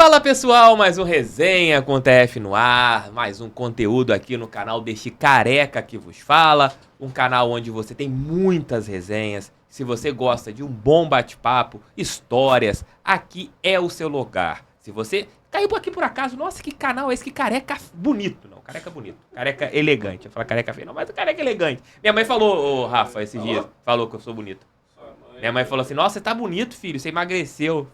Fala pessoal, mais um Resenha com TF no ar, mais um conteúdo aqui no canal deste careca que vos fala, um canal onde você tem muitas resenhas. Se você gosta de um bom bate-papo, histórias, aqui é o seu lugar. Se você caiu por aqui por acaso, nossa, que canal é esse? Que careca bonito. Não, careca bonito. Careca elegante. Eu falo careca feio, não, mas o careca elegante. Minha mãe falou, Rafa, esses dias, falou que eu sou bonito. Minha mãe falou assim, nossa, você tá bonito, filho, você emagreceu.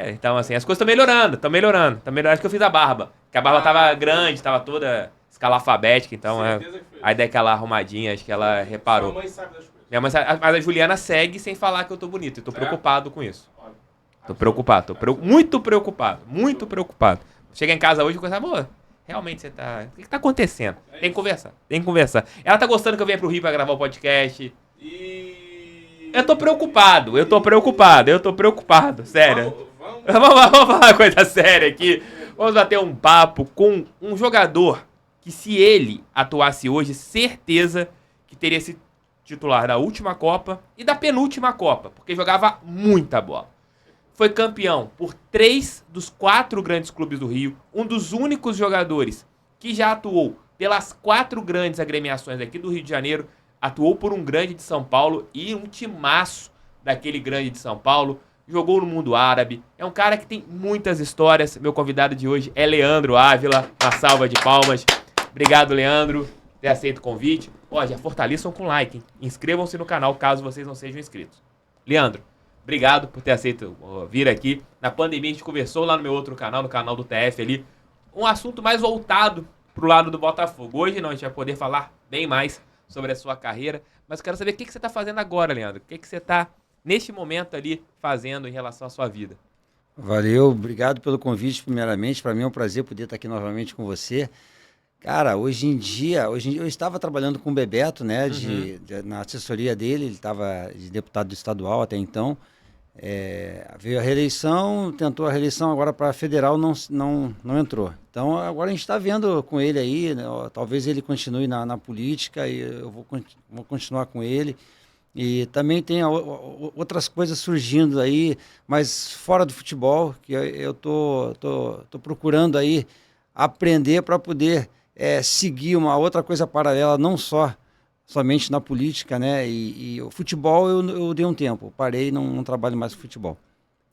Então assim, as coisas estão melhorando. Acho que eu fiz a barba. Porque a barba tava grande, tava toda escalafabética, então aí dei aquela arrumadinha, acho que ela reparou. Sua mãe sabe das coisas. Minha mãe sabe, mas a Juliana segue sem falar que eu tô bonito. Eu tô preocupado com isso. Tô preocupado, muito preocupado. Cheguei em casa hoje e coisa, amor, realmente você tá... O que tá acontecendo? Tem que conversar. Ela tá gostando que eu venha pro Rio pra gravar o podcast. Eu tô preocupado, sério. Vamos falar uma coisa séria aqui. Vamos bater um papo com um jogador que, se ele atuasse hoje, certeza que teria se titular da última Copa e da penúltima Copa, porque jogava muita bola. Foi campeão por 3 dos 4 grandes clubes do Rio, um dos únicos jogadores que já atuou pelas 4 grandes agremiações aqui do Rio de Janeiro, atuou por um grande de São Paulo e um timaço daquele grande de São Paulo, jogou no mundo árabe, é um cara que tem muitas histórias. Meu convidado de hoje é Leandro Ávila, uma salva de palmas. Obrigado, Leandro, por ter aceito o convite. Ó, já fortaleçam com like, hein? Inscrevam-se no canal caso vocês não sejam inscritos. Leandro, obrigado por ter aceito vir aqui. Na pandemia a gente conversou lá no meu outro canal, no canal do TF ali, um assunto mais voltado pro lado do Botafogo. Hoje não, a gente vai poder falar bem mais sobre a sua carreira, mas eu quero saber o que você está fazendo agora, Leandro. O que você está, neste momento ali, fazendo em relação à sua vida? Valeu, obrigado pelo convite, primeiramente. Para mim é um prazer poder estar aqui novamente com você. Cara, hoje em dia eu estava trabalhando com o Bebeto, né, na assessoria dele, ele estava de deputado estadual até então. Veio a reeleição, tentou a reeleição, agora para federal não entrou. Então agora a gente está vendo com ele aí, né, talvez ele continue na política e eu vou continuar com ele. E também tem outras coisas surgindo aí, mas fora do futebol, que eu tô procurando aí aprender para poder seguir uma outra coisa paralela, não somente na política, né? E o futebol eu dei um tempo, parei, não trabalho mais com futebol.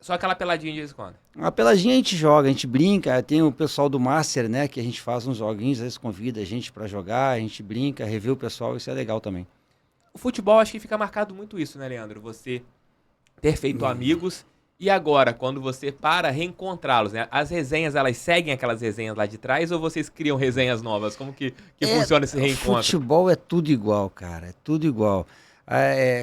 Só aquela peladinha de vez em quando? A peladinha a gente joga, a gente brinca, tem o pessoal do Master, né? Que a gente faz uns joguinhos, às vezes convida a gente para jogar, a gente brinca, revê o pessoal, isso é legal também. O futebol, acho que fica marcado muito isso, né, Leandro? Você ter feito amigos e agora, quando você reencontrá-los, né? As resenhas, elas seguem aquelas resenhas lá de trás ou vocês criam resenhas novas? Como que funciona esse reencontro? O futebol é tudo igual, cara, é tudo igual.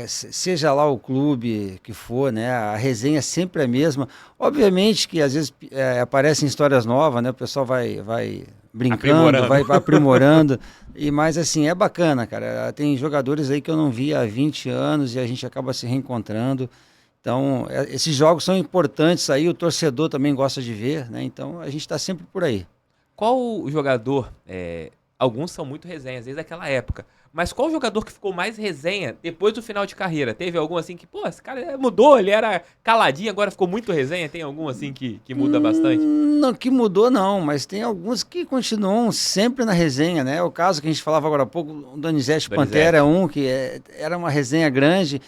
Seja lá o clube que for, né? A resenha é sempre a mesma. Obviamente que às vezes aparecem histórias novas, né? O pessoal vai brincando, vai aprimorando. Mas assim, é bacana, cara. Tem jogadores aí que eu não vi há 20 anos e a gente acaba se reencontrando. Então, esses jogos são importantes aí, o torcedor também gosta de ver, né? Então, a gente está sempre por aí. Qual o jogador, alguns são muito resenhas, desde aquela época, mas qual o jogador que ficou mais resenha depois do final de carreira? Teve algum assim que, esse cara mudou, ele era caladinho, agora ficou muito resenha? Tem algum assim que muda bastante? Não, que mudou não, mas tem alguns que continuam sempre na resenha, né? O caso que a gente falava agora há pouco, o Donizete Pantera, que era uma resenha grande.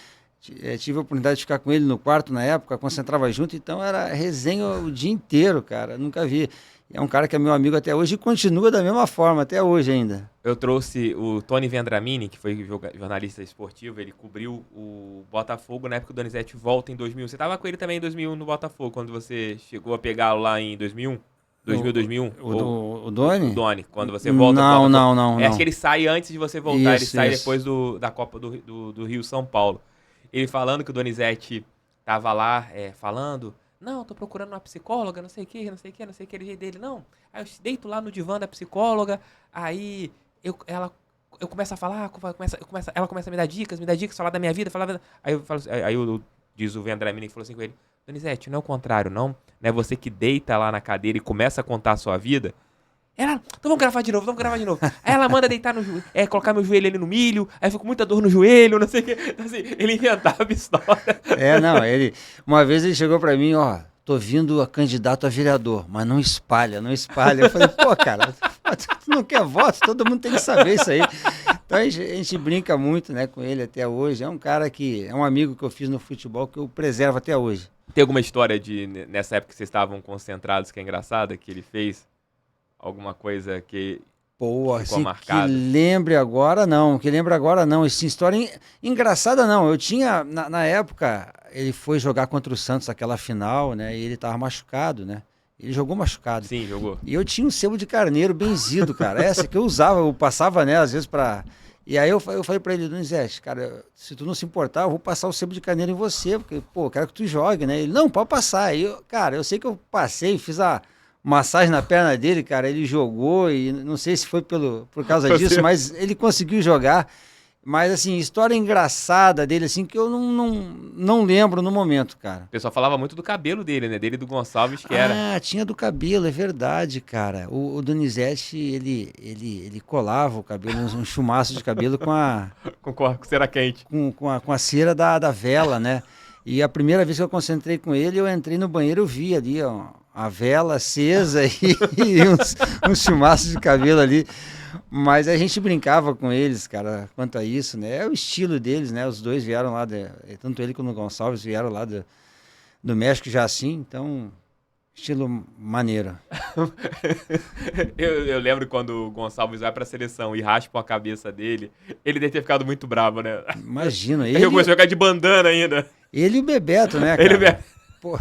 Tive a oportunidade de ficar com ele no quarto na época, concentrava junto, então era resenha o dia inteiro, cara, nunca vi. É um cara que é meu amigo até hoje e continua da mesma forma, até hoje ainda. Eu trouxe o Tony Vendramini, que foi jornalista esportivo, ele cobriu o Botafogo na época que o Donizete volta em 2000. Você estava com ele também em 2001 no Botafogo, quando você chegou a pegá-lo lá em 2001? 2001? O Doni? O Doni, quando você volta. Não. Acho que ele sai antes de você voltar, ele sai Isso. depois da Copa do Rio-São Paulo. Ele falando que o Donizete tava lá falando, não, tô procurando uma psicóloga, não sei o que, aquele jeito dele, não. Aí eu deito lá no divã da psicóloga, aí eu começo a falar, ela começa a me dar dicas, falar da minha vida, diz o Vendramini que falou assim com ele, Donizete, não é o contrário, não é você que deita lá na cadeira e começa a contar a sua vida. Ela, então vamos gravar de novo. Aí ela manda deitar no joelho, colocar meu joelho ali no milho, aí eu fico com muita dor no joelho, não sei o que. Assim, ele inventava história. Uma vez ele chegou pra mim, tô vindo a candidato a vereador, mas não espalha, não espalha. Eu falei, pô, cara, tu não quer voto? Todo mundo tem que saber isso aí. Então a gente brinca muito, né, com ele até hoje. É um cara que, é um amigo que eu fiz no futebol que eu preservo até hoje. Tem alguma história nessa época que vocês estavam concentrados, que é engraçada, que ele fez? Alguma coisa que Pô, ficou assim, marcado? que lembre agora não. Essa história engraçada não. Eu tinha, na época, ele foi jogar contra o Santos aquela final, né, e ele tava machucado, né. Ele jogou machucado. Sim, jogou. E eu tinha um sebo de carneiro benzido, cara. Essa que eu usava, eu passava nela às vezes pra... E aí eu falei pra ele, Donizete, cara, se tu não se importar, eu vou passar o sebo de carneiro em você, porque, pô, eu quero que tu jogue, né? Ele, não, pode passar. Aí cara, eu sei que eu passei, fiz a massagem na perna dele, cara, ele jogou e não sei se foi por causa disso, mas ele conseguiu jogar. Mas, assim, história engraçada dele, assim, que eu não lembro no momento, cara. O pessoal falava muito do cabelo dele, né? Dele e do Gonçalves, que era. Ah, tinha do cabelo, é verdade, cara. O Donizete, ele colava o cabelo, um chumaço de cabelo Com cera quente. com a cera da vela, né? E a primeira vez que eu concentrei com ele, eu entrei no banheiro, eu vi ali, ó, a vela acesa e uns chumaços de cabelo ali. Mas a gente brincava com eles, cara, quanto a isso, né? É o estilo deles, né? Os dois vieram lá, tanto ele como o Gonçalves vieram lá do México já assim, então, estilo maneiro. Eu lembro quando o Gonçalves vai pra seleção e raspa a cabeça dele, ele deve ter ficado muito bravo, né? Imagina, Ele começou a ficar de bandana ainda. Ele e o Bebeto, né, cara? Ele mesmo. Pô.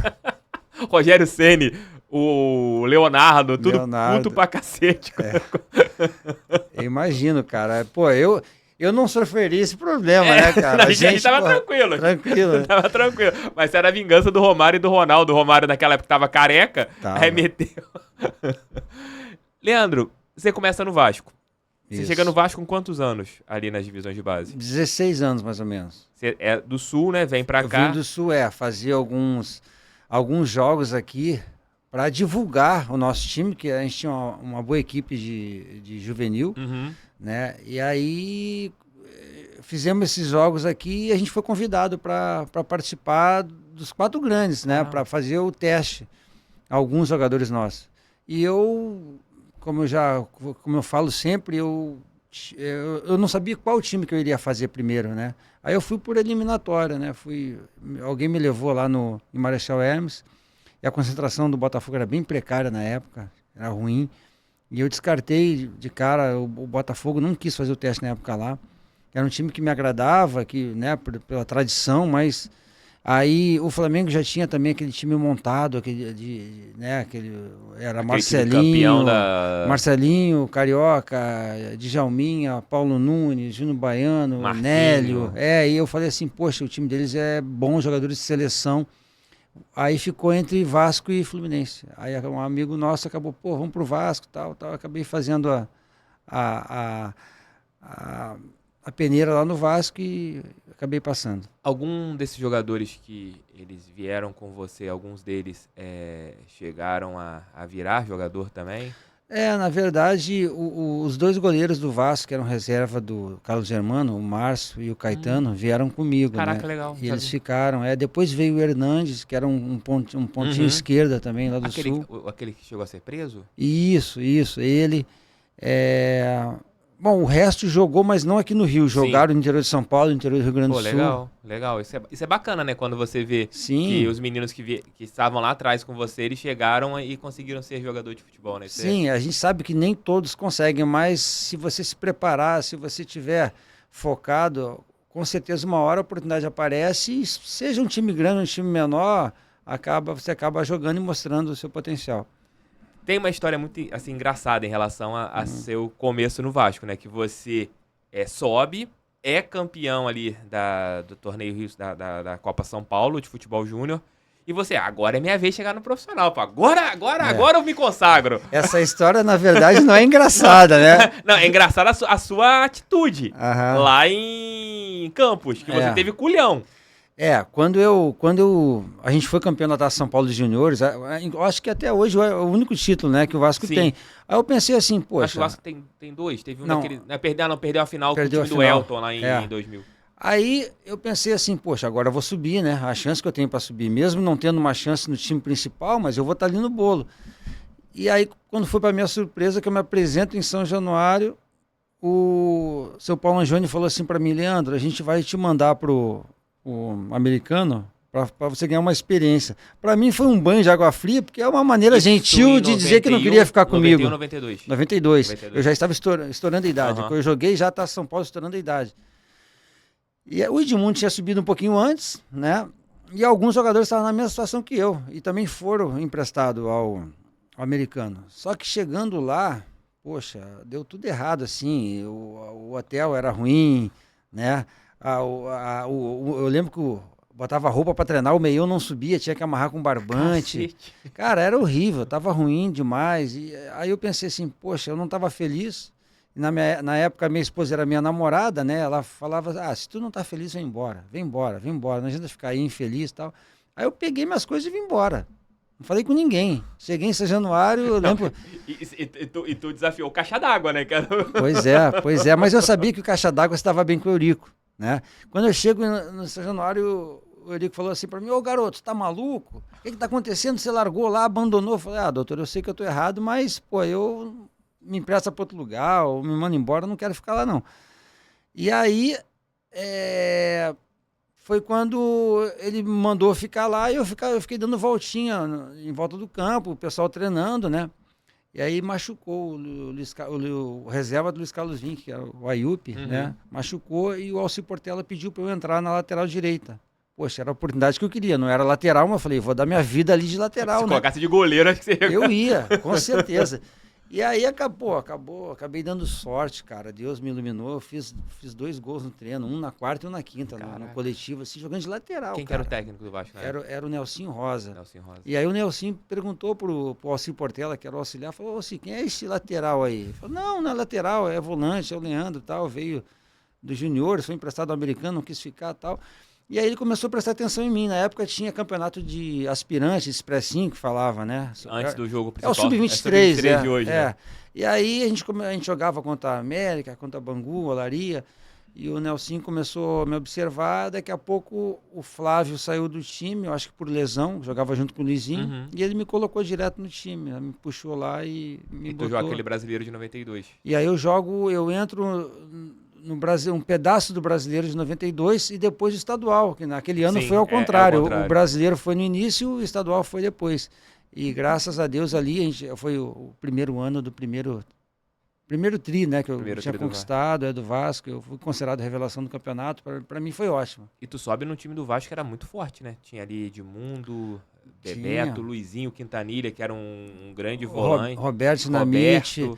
Rogério Ceni, o Leonardo, tudo puto pra cacete. Eu imagino, cara. Pô, eu não sofreria esse problema, né, cara? A gente tava tranquilo. Tranquilo. Tava tranquilo. Mas era a vingança do Romário e do Ronaldo. O Romário naquela época tava careca, aí meteu. Leandro, você começa no Vasco. Você chega no Vasco com quantos anos ali nas divisões de base? 16 anos, mais ou menos. Você é do Sul, né? Vem pra cá. Eu vim do Sul, fazia alguns jogos aqui para divulgar o nosso time, que a gente tinha uma boa equipe de juvenil, né? E aí fizemos esses jogos aqui e a gente foi convidado para participar dos 4 grandes, né? Para fazer o teste, alguns jogadores nossos. E eu, como eu falo sempre, eu não sabia qual time que eu iria fazer primeiro, né? Aí eu fui por eliminatória, né? Alguém me levou lá em Marechal Hermes, e a concentração do Botafogo era bem precária na época, era ruim. E eu descartei de cara, o Botafogo não quis fazer o teste na época lá. Era um time que me agradava, né, pela tradição, mas aí o Flamengo já tinha também aquele time montado, era Marcelinho, Marcelinho, Carioca, Djalminha, Paulo Nunes, Júnior Baiano, Marquinho. Nélio. E eu falei assim, poxa, o time deles é bom, jogadores de seleção. Aí ficou entre Vasco e Fluminense. Aí um amigo nosso acabou, vamos pro Vasco, tal. Acabei fazendo a peneira lá no Vasco e acabei passando. Algum desses jogadores que eles vieram com você, alguns deles chegaram a virar jogador também? Na verdade, os 2 goleiros do Vasco, que eram reserva do Carlos Germano, o Márcio e o Caetano, vieram comigo. Caraca, né? legal. E eles ficaram. Depois veio o Hernandes, que era um pontinho esquerda também, lá do Sul. Aquele que chegou a ser preso? Isso. Ele. Bom, o resto jogou, mas não aqui no Rio. Jogaram no interior de São Paulo, no interior do Rio Grande do Sul. Legal. Isso é bacana, né? Quando você vê Sim. que os meninos que estavam lá atrás com você, eles chegaram e conseguiram ser jogador de futebol, né? Sim, a gente sabe que nem todos conseguem, mas se você se preparar, se você estiver focado, com certeza uma hora a oportunidade aparece e seja um time grande, um time menor, você acaba jogando e mostrando o seu potencial. Tem uma história muito assim, engraçada em relação a seu começo no Vasco, né? Que você sobe, é campeão ali do torneio Rio, da Copa São Paulo de futebol júnior. E você, agora é minha vez de chegar no profissional. Pô. Agora eu me consagro. Essa história, na verdade, não é engraçada, né? Não, é engraçada a sua atitude lá em Campos, que você teve culhão. Quando a gente foi campeão da Taça São Paulo de Juniores, eu acho que até hoje é o único título, né, que o Vasco tem. Aí eu pensei assim, poxa... Acho que o Vasco tem 2, teve um daquele... Perdeu a final com o time do Elton lá em 2000. Aí eu pensei assim, poxa, agora eu vou subir, né? A chance que eu tenho para subir, mesmo não tendo uma chance no time principal, mas eu vou estar ali no bolo. E aí, quando foi para minha surpresa, que eu me apresento em São Januário, o seu Paulo Angione falou assim para mim, Leandro, a gente vai te mandar pro americano para você ganhar uma experiência. Para mim foi um banho de água fria, porque é uma maneira Isso gentil em de dizer que não queria ficar 91, comigo. 92. 92. 92. Eu já estava estourando a idade. Aham. Quando eu joguei, já está São Paulo estourando a idade. E o Edmundo tinha subido um pouquinho antes, né? E alguns jogadores estavam na mesma situação que eu. E também foram emprestados ao americano. Só que chegando lá, poxa, deu tudo errado, assim. O hotel era ruim, né? Eu lembro que botava roupa para treinar, o meião não subia, tinha que amarrar com barbante. Cacete. Cara, era horrível, tava ruim demais. E aí eu pensei assim, poxa, eu não tava feliz. Na época, minha esposa era minha namorada, né? Ela falava, se tu não tá feliz, vem embora, vem embora, vem embora. Não adianta ficar aí infeliz e tal. Aí eu peguei minhas coisas e vim embora. Não falei com ninguém. Cheguei em São Januário, eu lembro... E tu desafiou o caixa d'água, né, cara? Pois é. Mas eu sabia que o caixa d'água estava bem com o Eurico, né? Quando eu chego no São Januário, o Eurico falou assim para mim, ô garoto, tá maluco? O que tá acontecendo? Você largou lá, abandonou? Eu falei, doutor, eu sei que eu tô errado, mas, pô, eu me empresta para outro lugar, ou me manda embora, eu não quero ficar lá, não. E aí, foi quando ele me mandou ficar lá e eu fiquei dando voltinha em volta do campo, o pessoal treinando, né? E aí machucou o reserva do Luiz Carlos Vinck, que era o Ayup, né? Machucou e o Alci Portela pediu para eu entrar na lateral direita. Poxa, era a oportunidade que eu queria. Não era lateral, mas eu falei, vou dar minha vida ali de lateral, Se né? colocasse de goleiro, acho que você ia... Eu ia, com certeza. E aí acabei dando sorte, cara. Deus me iluminou. Eu fiz 2 gols no treino, um na quarta e um na quinta, no coletivo, assim, jogando de lateral. Quem que era o técnico do Vasco, né? Era o Nelsinho Rosa. Nelson Rosa. E aí o Nelsinho perguntou pro Alci Portela, que era o auxiliar, falou, Alci, quem é esse lateral aí? Ele falou, não é lateral, é volante, é o Leandro e tal, veio dos juniores, foi emprestado ao americano, não quis ficar e tal. E aí ele começou a prestar atenção em mim. Na época tinha campeonato de aspirantes, expressinho que falava, né? Antes do jogo É o principal. Sub-23, de hoje, né? E aí a gente jogava contra a América, contra a Bangu, Olaria, e o Nelsinho começou a me observar. Daqui a pouco o Flávio saiu do time, eu acho que por lesão, jogava junto com o Luizinho, e ele me colocou direto no time, me puxou lá e me botou. E tu joga aquele brasileiro de 92. E aí eu entro no Brasil, um pedaço do brasileiro de 92 e depois o estadual, que naquele ano foi ao contrário. O brasileiro foi no início, o estadual foi depois. E graças a Deus ali, foi o primeiro ano do primeiro tri, né, que eu tinha conquistado, do Vasco, eu fui considerado revelação do campeonato, para mim foi ótimo. E tu sobe no time do Vasco que era muito forte, né? Tinha ali Edmundo, Bebeto, Luizinho, Quintanilha, que era um grande volante. Roberto Dinamite.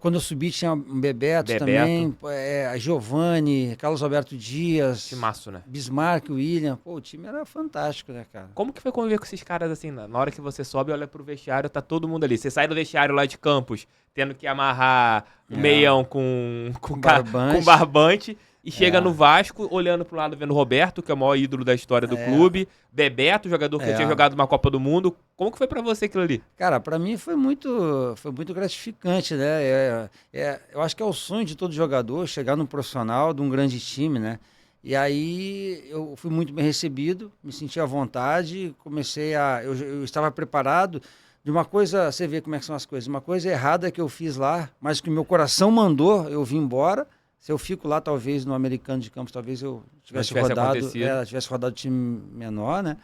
Quando eu subi tinha Bebeto. Também, Giovani, Carlos Alberto Dias, Timaço, né? Bismarck, William. Pô, o time era fantástico, né, cara? Como que foi conviver com esses caras assim? Na hora que você sobe, olha pro vestiário, tá todo mundo ali. Você sai do vestiário lá de Campos, tendo que amarrar o meião com barbante. E chega no Vasco, olhando pro lado, vendo o Roberto, que é o maior ídolo da história do clube. Bebeto, jogador que tinha jogado uma Copa do Mundo. Como que foi pra você aquilo ali? Cara, pra mim foi muito gratificante, né? Eu acho que é o sonho de todo jogador, chegar num profissional de um grande time, né? E aí eu fui muito bem recebido, me senti à vontade, eu estava preparado de uma coisa, você vê como é que são as coisas, uma coisa errada que eu fiz lá, mas que o meu coração mandou, eu vim embora. Se eu fico lá, talvez, no Americano de Campos, talvez eu tivesse rodado time menor, né?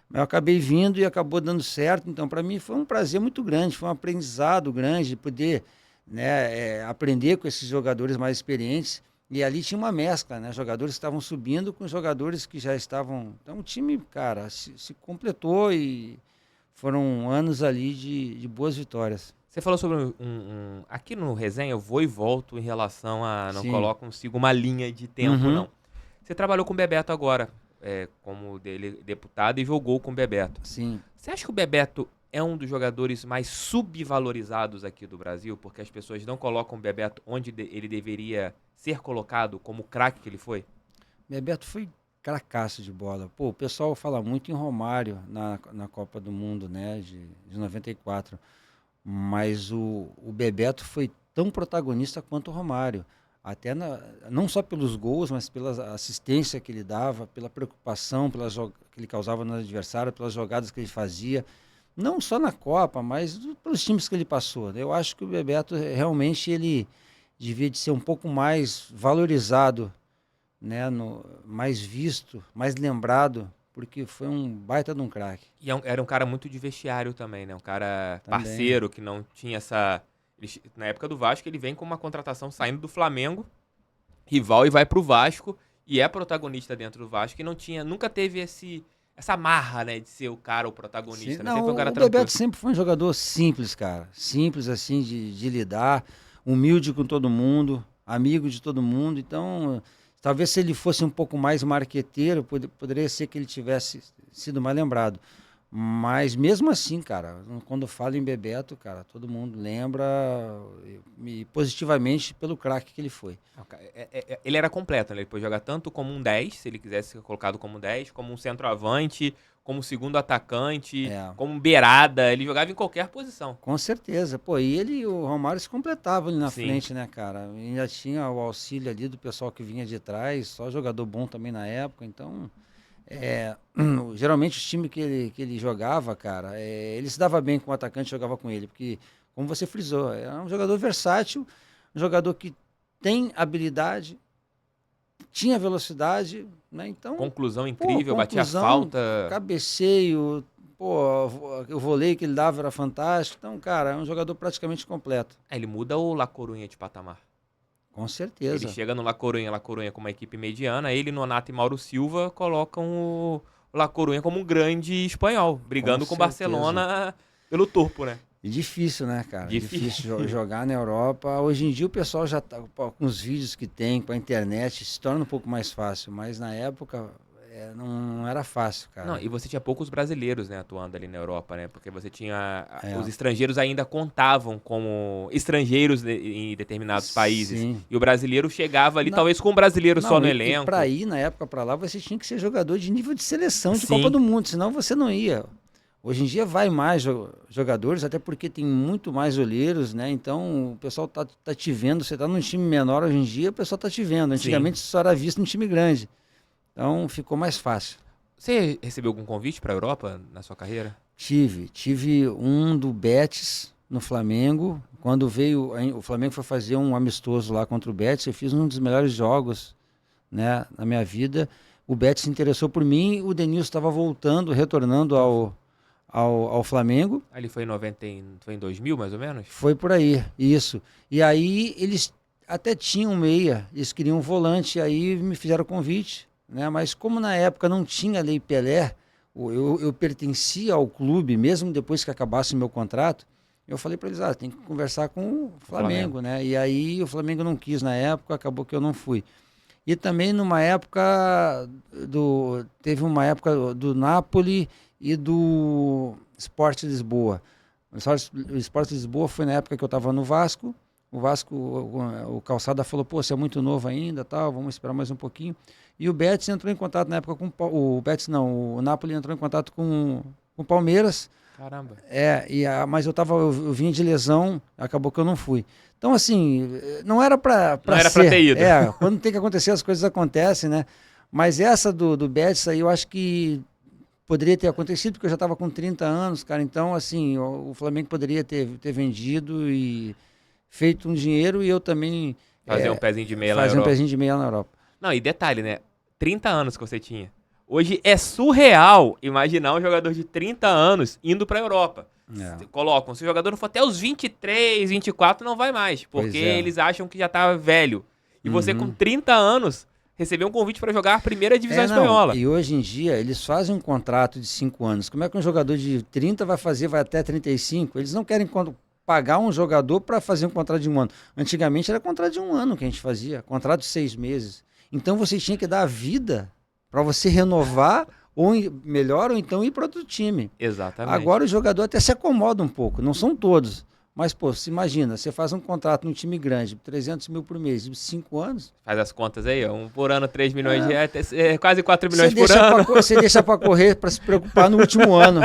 Mas eu acabei vindo e acabou dando certo. Então, para mim, foi um prazer muito grande, foi um aprendizado grande poder, né, aprender com esses jogadores mais experientes. E ali tinha uma mescla, né? Jogadores que estavam subindo com jogadores que já estavam... Então, o time, cara, se completou e foram anos ali de boas vitórias. Você falou sobre aqui no resenha eu vou e volto em relação a não sigo uma linha de tempo, não. Você trabalhou com o Bebeto agora, como deputado, e jogou com o Bebeto. Sim. Você acha que o Bebeto é um dos jogadores mais subvalorizados aqui do Brasil, porque as pessoas não colocam o Bebeto onde ele deveria ser colocado como craque que ele foi? Bebeto foi cracaço de bola. Pô, o pessoal fala muito em Romário na Copa do Mundo, né, de 94. Mas o Bebeto foi tão protagonista quanto o Romário. Até não só pelos gols, mas pela assistência que ele dava, pela preocupação que ele causava no adversário, pelas jogadas que ele fazia. Não só na Copa, mas pelos times que ele passou. Eu acho que o Bebeto realmente ele devia de ser um pouco mais valorizado, né, mais visto, mais lembrado, porque foi um baita de um craque. E era um cara muito de vestiário também, né? Um cara Também. parceiro, que não tinha essa... Na época do Vasco, ele vem com uma contratação saindo do Flamengo, rival, e vai pro Vasco, e é protagonista dentro do Vasco, e nunca teve essa marra, né, de ser o cara, o protagonista. Sim, Né? não, Sempre foi um cara o tranquilo. Bebeto sempre foi um jogador simples, cara. Simples, assim, de lidar, humilde com todo mundo, amigo de todo mundo. Então, talvez se ele fosse um pouco mais marqueteiro, poderia ser que ele tivesse sido mais lembrado. Mas mesmo assim, cara, quando falo em Bebeto, cara, todo mundo lembra positivamente pelo craque que ele foi. Ele era completo, né? Ele podia jogar tanto como um 10, se ele quisesse ser colocado como 10, como um centroavante, como segundo atacante, como um beirada. Ele jogava em qualquer posição. Com certeza. Pô, e ele e o Romário se completavam ali na Sim. frente, né, cara? E ainda tinha o auxílio ali do pessoal que vinha de trás, só jogador bom também na época, então... geralmente os times que ele jogava, cara, ele se dava bem com o atacante, jogava com ele, porque, como você frisou, é um jogador versátil, um jogador que tem habilidade, tinha velocidade, né? Então, conclusão incrível, conclusão, batia falta. Cabeceio, o voleio que ele dava era fantástico. Então, cara, é um jogador praticamente completo. Ele muda o La Coruña de patamar. Com certeza. Ele chega no La Coruña com uma equipe mediana, ele, Nonato e Mauro Silva colocam o La Coruña como um grande espanhol, brigando com o Barcelona pelo topo, né? E difícil, né, cara? Difícil Jogar na Europa. Hoje em dia o pessoal já tá com os vídeos que tem, com a internet, se torna um pouco mais fácil, mas na época não era fácil, cara. Não, e você tinha poucos brasileiros, né, atuando ali na Europa, né? Porque você tinha... Os estrangeiros ainda contavam como estrangeiros em determinados países. Sim. E o brasileiro chegava ali, talvez com um brasileiro só no elenco. E pra ir, na época, pra lá, você tinha que ser jogador de nível de seleção de Copa do Mundo, senão você não ia. Hoje em dia vai mais jogadores, até porque tem muito mais olheiros, né? Então o pessoal tá te vendo, você tá num time menor hoje em dia, o pessoal tá te vendo. Antigamente só era visto num time grande. Então ficou mais fácil. Você recebeu algum convite para a Europa na sua carreira? Tive um do Betis no Flamengo. Quando veio, o Flamengo foi fazer um amistoso lá contra o Betis, eu fiz um dos melhores jogos, né, na minha vida. O Betis se interessou por mim, o Denilson estava retornando ao Flamengo. Ele foi foi em 2000, mais ou menos? Foi por aí, isso. E aí eles até tinham meia, eles queriam um volante, aí me fizeram o convite, né? Mas como na época não tinha Lei Pelé, eu pertencia ao clube, mesmo depois que acabasse o meu contrato, eu falei para eles, tem que conversar com o Flamengo, né? E aí o Flamengo não quis na época, acabou que eu não fui. E também teve uma época do Napoli e do Sport Lisboa. O Sport Lisboa foi na época que eu estava no Vasco. O Vasco, o Calçada falou, pô, você é muito novo ainda, tal, vamos esperar mais um pouquinho. E o Betis entrou em contato na época o Napoli entrou em contato com o Palmeiras. Caramba. Mas eu vinha de lesão, acabou que eu não fui. Então, assim, não era para ter ido. Quando tem que acontecer, as coisas acontecem, né? Mas essa do Betis aí, eu acho que poderia ter acontecido, porque eu já estava com 30 anos, cara. Então, assim, o Flamengo poderia ter vendido e feito um dinheiro, e eu também... Fazer um pezinho de meia na Fazer Europa. um pezinho de meia na Europa. Não, e detalhe, né? 30 anos que você tinha. Hoje é surreal imaginar um jogador de 30 anos indo pra Europa. Colocam, se o jogador não for até os 23, 24, não vai mais. Porque eles acham que já tá velho. E você com 30 anos recebeu um convite para jogar a primeira divisão espanhola. E hoje em dia eles fazem um contrato de 5 anos. Como é que um jogador de 30 vai até 35? Eles não querem pagar um jogador para fazer um contrato de 1 ano. Antigamente era contrato de 1 ano que a gente fazia, contrato de 6 meses. Então você tinha que dar a vida para você renovar, ou então ir para outro time. Exatamente. Agora o jogador até se acomoda um pouco, não são todos. Mas, pô, se imagina, você faz um contrato num time grande, 300 mil por mês, 5 anos... Faz as contas aí, ó, por ano 3 milhões de reais, quase 4 milhões por ano. Você deixa para correr, para se preocupar no último ano.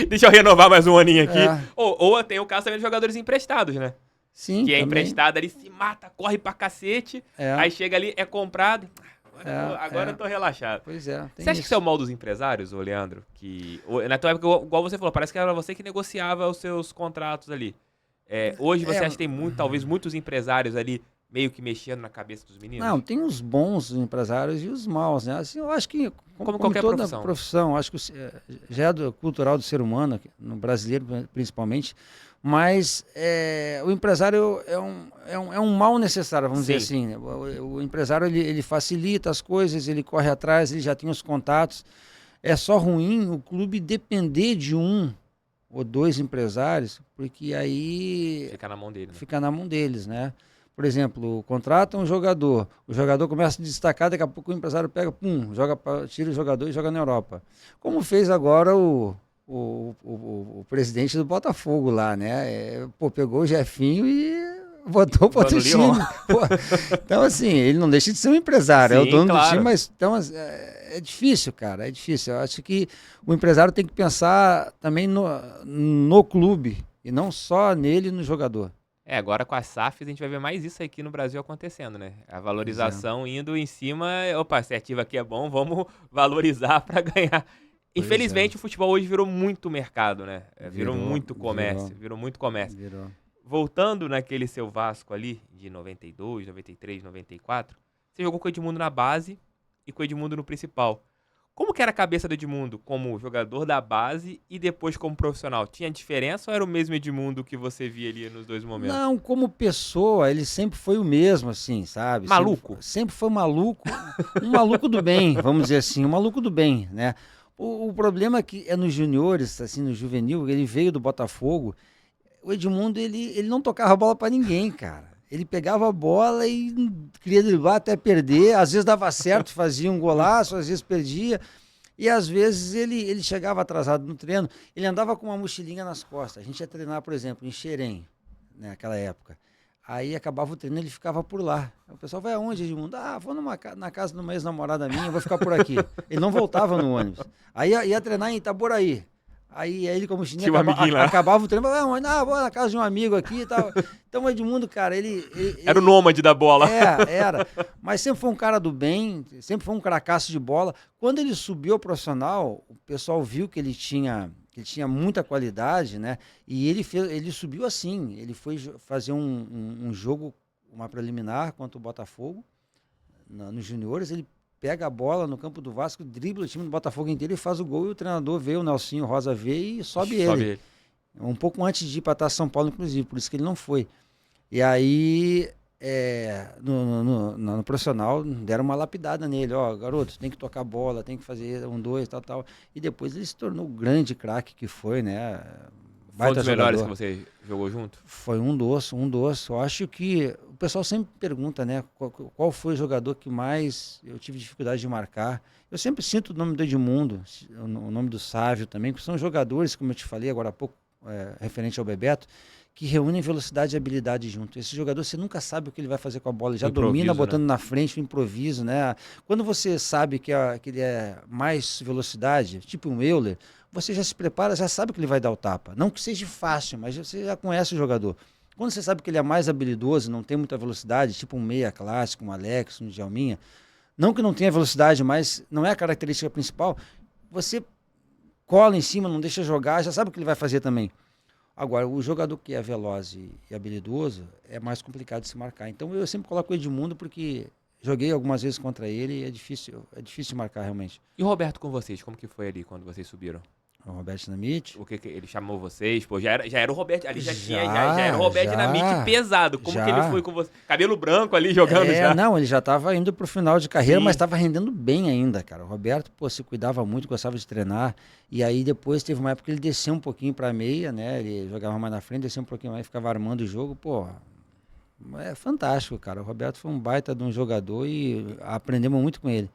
Deixa eu renovar mais um aninho aqui. Ou tem o caso também de jogadores emprestados, né? Sim, que é também. emprestado ali, se mata, corre pra cacete, aí chega ali, é comprado. Agora eu tô relaxado. Pois é. Você acha que isso é o mal dos empresários, ô Leandro? Na tua época, igual você falou, parece que era você que negociava os seus contratos ali. Hoje você acha que tem talvez muitos empresários ali meio que mexendo na cabeça dos meninos? Não, tem os bons empresários e os maus, né? Assim, eu acho que, como qualquer toda profissão, acho que já é cultural do ser humano, no brasileiro principalmente, mas o empresário é um mal necessário, vamos dizer assim. Né? O empresário, ele facilita as coisas, ele corre atrás, ele já tem os contatos. É só ruim o clube depender de um ou dois empresários, porque aí... Fica na mão dele, né? Fica na mão deles, né? Por exemplo, contrata um jogador, o jogador começa a destacar, daqui a pouco o empresário pega, tira o jogador e joga na Europa. Como fez agora o presidente do Botafogo lá, né? Pegou o Jefinho e botou para outro time. Então, assim, ele não deixa de ser um empresário, é o dono do time, mas então, é difícil, cara, é difícil. Eu acho que o empresário tem que pensar também no clube e não só nele e no jogador. Agora com as SAFs a gente vai ver mais isso aqui no Brasil acontecendo, né? A valorização indo em cima, opa, esse ativo aqui é bom, vamos valorizar para ganhar. Infelizmente o futebol hoje virou muito mercado, né? Virou muito comércio, virou muito comércio. Voltando naquele seu Vasco ali, de 92, 93, 94, você jogou com o Edmundo na base e com o Edmundo no principal. Como que era a cabeça do Edmundo como jogador da base e depois como profissional? Tinha diferença ou era o mesmo Edmundo que você via ali nos dois momentos? Não, como pessoa, ele sempre foi o mesmo, assim, sabe? Maluco? Sempre foi maluco, um maluco do bem, vamos dizer assim, um maluco do bem, né? O problema é que nos juniores, assim, no juvenil, ele veio do Botafogo, o Edmundo, ele não tocava a bola pra ninguém, cara. Ele pegava a bola e queria driblar até perder. Às vezes dava certo, fazia um golaço, às vezes perdia. E às vezes ele chegava atrasado no treino. Ele andava com uma mochilinha nas costas. A gente ia treinar, por exemplo, em Xerém, né, naquela época. Aí acabava o treino, ele ficava por lá. O pessoal vai aonde, Edmundo? Vou na casa de uma ex-namorada minha, vou ficar por aqui. Ele não voltava no ônibus. Aí ia treinar em Itaboraí. Aí ele, como chininho, acabava o treino, vou na casa de um amigo aqui e tal. Então o Edmundo, cara, ele era o nômade da bola. Era. Mas sempre foi um cara do bem, sempre foi um cracaço de bola. Quando ele subiu ao profissional, o pessoal viu que ele tinha muita qualidade, né? E ele subiu assim. Ele foi fazer um jogo, uma preliminar contra o Botafogo, nos juniores. Ele pega a bola no campo do Vasco, dribla o time do Botafogo inteiro e faz o gol. E o treinador vê, o Nelsinho Rosa vê e sobe ele. Um pouco antes de ir para São Paulo, inclusive, por isso que ele não foi. E aí, no profissional, deram uma lapidada nele. Garoto, tem que tocar bola, tem que fazer 1, 2, tal. E depois ele se tornou o grande craque que foi, né? Foi um dos melhores que você jogou junto? Foi um dos. Eu acho que o pessoal sempre pergunta, né? Qual foi o jogador que mais eu tive dificuldade de marcar? Eu sempre sinto o nome do Edmundo, o nome do Sávio também, que são jogadores, como eu te falei agora há pouco, referente ao Bebeto, que reúnem velocidade e habilidade junto. Esse jogador, você nunca sabe o que ele vai fazer com a bola. Ele já domina botando na frente o improviso, né? Quando você sabe que ele é mais velocidade, tipo um Euler, você já se prepara, já sabe que ele vai dar o tapa. Não que seja fácil, mas você já conhece o jogador. Quando você sabe que ele é mais habilidoso, não tem muita velocidade, tipo um meia clássico, um Alex, um Djalminha, não que não tenha velocidade, mas não é a característica principal, você cola em cima, não deixa jogar, já sabe o que ele vai fazer também. Agora, o jogador que é veloz e habilidoso é mais complicado de se marcar. Então, eu sempre coloco o Edmundo porque joguei algumas vezes contra ele e é difícil de marcar realmente. E o Roberto com vocês, como que foi ali quando vocês subiram? O Roberto Dinamite. O que ele chamou vocês? Pô, já era o Roberto, ali já era o Roberto Dinamite pesado. Como que ele foi com você? Cabelo branco ali jogando já? Não, ele já estava indo pro final de carreira, mas estava rendendo bem ainda, cara. O Roberto, se cuidava muito, gostava de treinar. E aí depois teve uma época que ele desceu um pouquinho pra meia, né? Ele jogava mais na frente, desceu um pouquinho mais, ficava armando o jogo, é fantástico, cara. O Roberto foi um baita de um jogador e aprendemos muito com ele.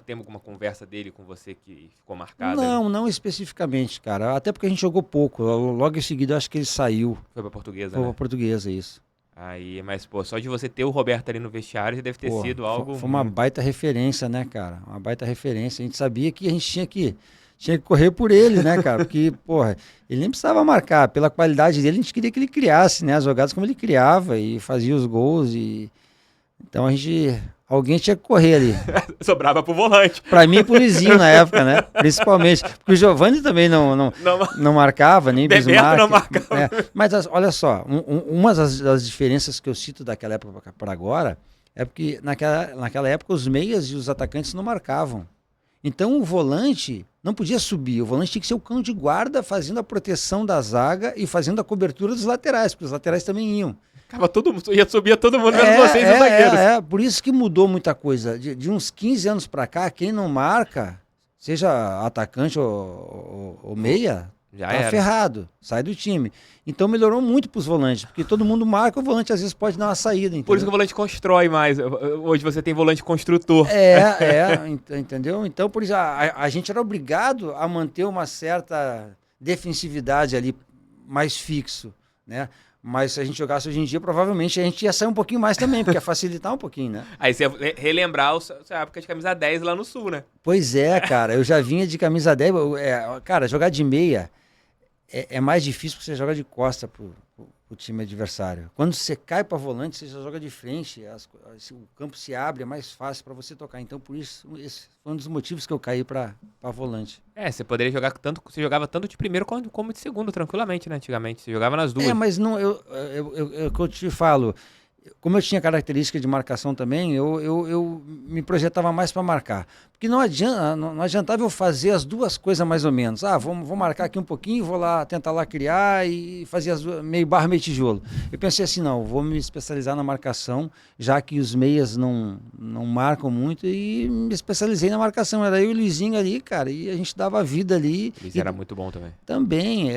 Tem alguma conversa dele com você que ficou marcada? Não especificamente, cara. Até porque a gente jogou pouco. Logo em seguida, eu acho que ele saiu. Foi pra Portuguesa, Foi pra Portuguesa, isso. Aí, mas, só de você ter o Roberto ali no vestiário, já deve ter sido algo... Foi uma baita referência, né, cara? Uma baita referência. A gente sabia que a gente tinha que correr por ele, né, cara? Porque, porra, ele nem precisava marcar. Pela qualidade dele, a gente queria que ele criasse, né? As jogadas como ele criava e fazia os gols. Então alguém tinha que correr ali. Sobrava pro volante. Pra mim e pro Lizinho na época, né? Principalmente. Porque o Giovani também não marcava, nem Bebeto Bismarck. não marcava. Né? Mas olha só, uma das diferenças que eu cito daquela época para agora é porque naquela época os meias e os atacantes não marcavam. Então o volante não podia subir, o volante tinha que ser o cão de guarda fazendo a proteção da zaga e fazendo a cobertura dos laterais, porque os laterais também iam. Subia todo mundo, menos vocês e os zagueiros. Por isso que mudou muita coisa. De uns 15 anos pra cá, quem não marca, seja atacante ou meia, Já tá era. ferrado, sai do time. Então melhorou muito pros volantes, porque todo mundo marca, o volante às vezes pode dar uma saída. Entendeu? Por isso que o volante constrói mais. Hoje você tem volante construtor. Entendeu? Então por isso a gente era obrigado a manter uma certa defensividade ali mais fixo, né? Mas se a gente jogasse hoje em dia, provavelmente a gente ia sair um pouquinho mais também, porque ia facilitar um pouquinho, né? Aí você ia relembrar a sua época de camisa 10 lá no Sul, né? Pois é, cara. Eu já vinha de camisa 10. Cara, jogar de meia é mais difícil porque você joga de costa pro time adversário. Quando você cai para volante, você já joga de frente, o campo se abre, é mais fácil para você tocar. Então, por isso, esse foi um dos motivos que eu caí para volante. Você poderia jogar tanto, você jogava tanto de primeiro como de segundo, tranquilamente, né? Antigamente, você jogava nas duas. Mas não, eu te falo, como eu tinha característica de marcação também, eu me projetava mais para marcar. Porque não adiantava eu fazer as duas coisas mais ou menos. Vou marcar aqui um pouquinho, vou lá tentar lá criar e fazer as duas, meio barra, meio tijolo. Eu pensei assim, não, vou me especializar na marcação, já que os meias não marcam muito, e me especializei na marcação. Era eu e o Luizinho ali, cara, e a gente dava vida ali. Luiz era muito bom também. Também.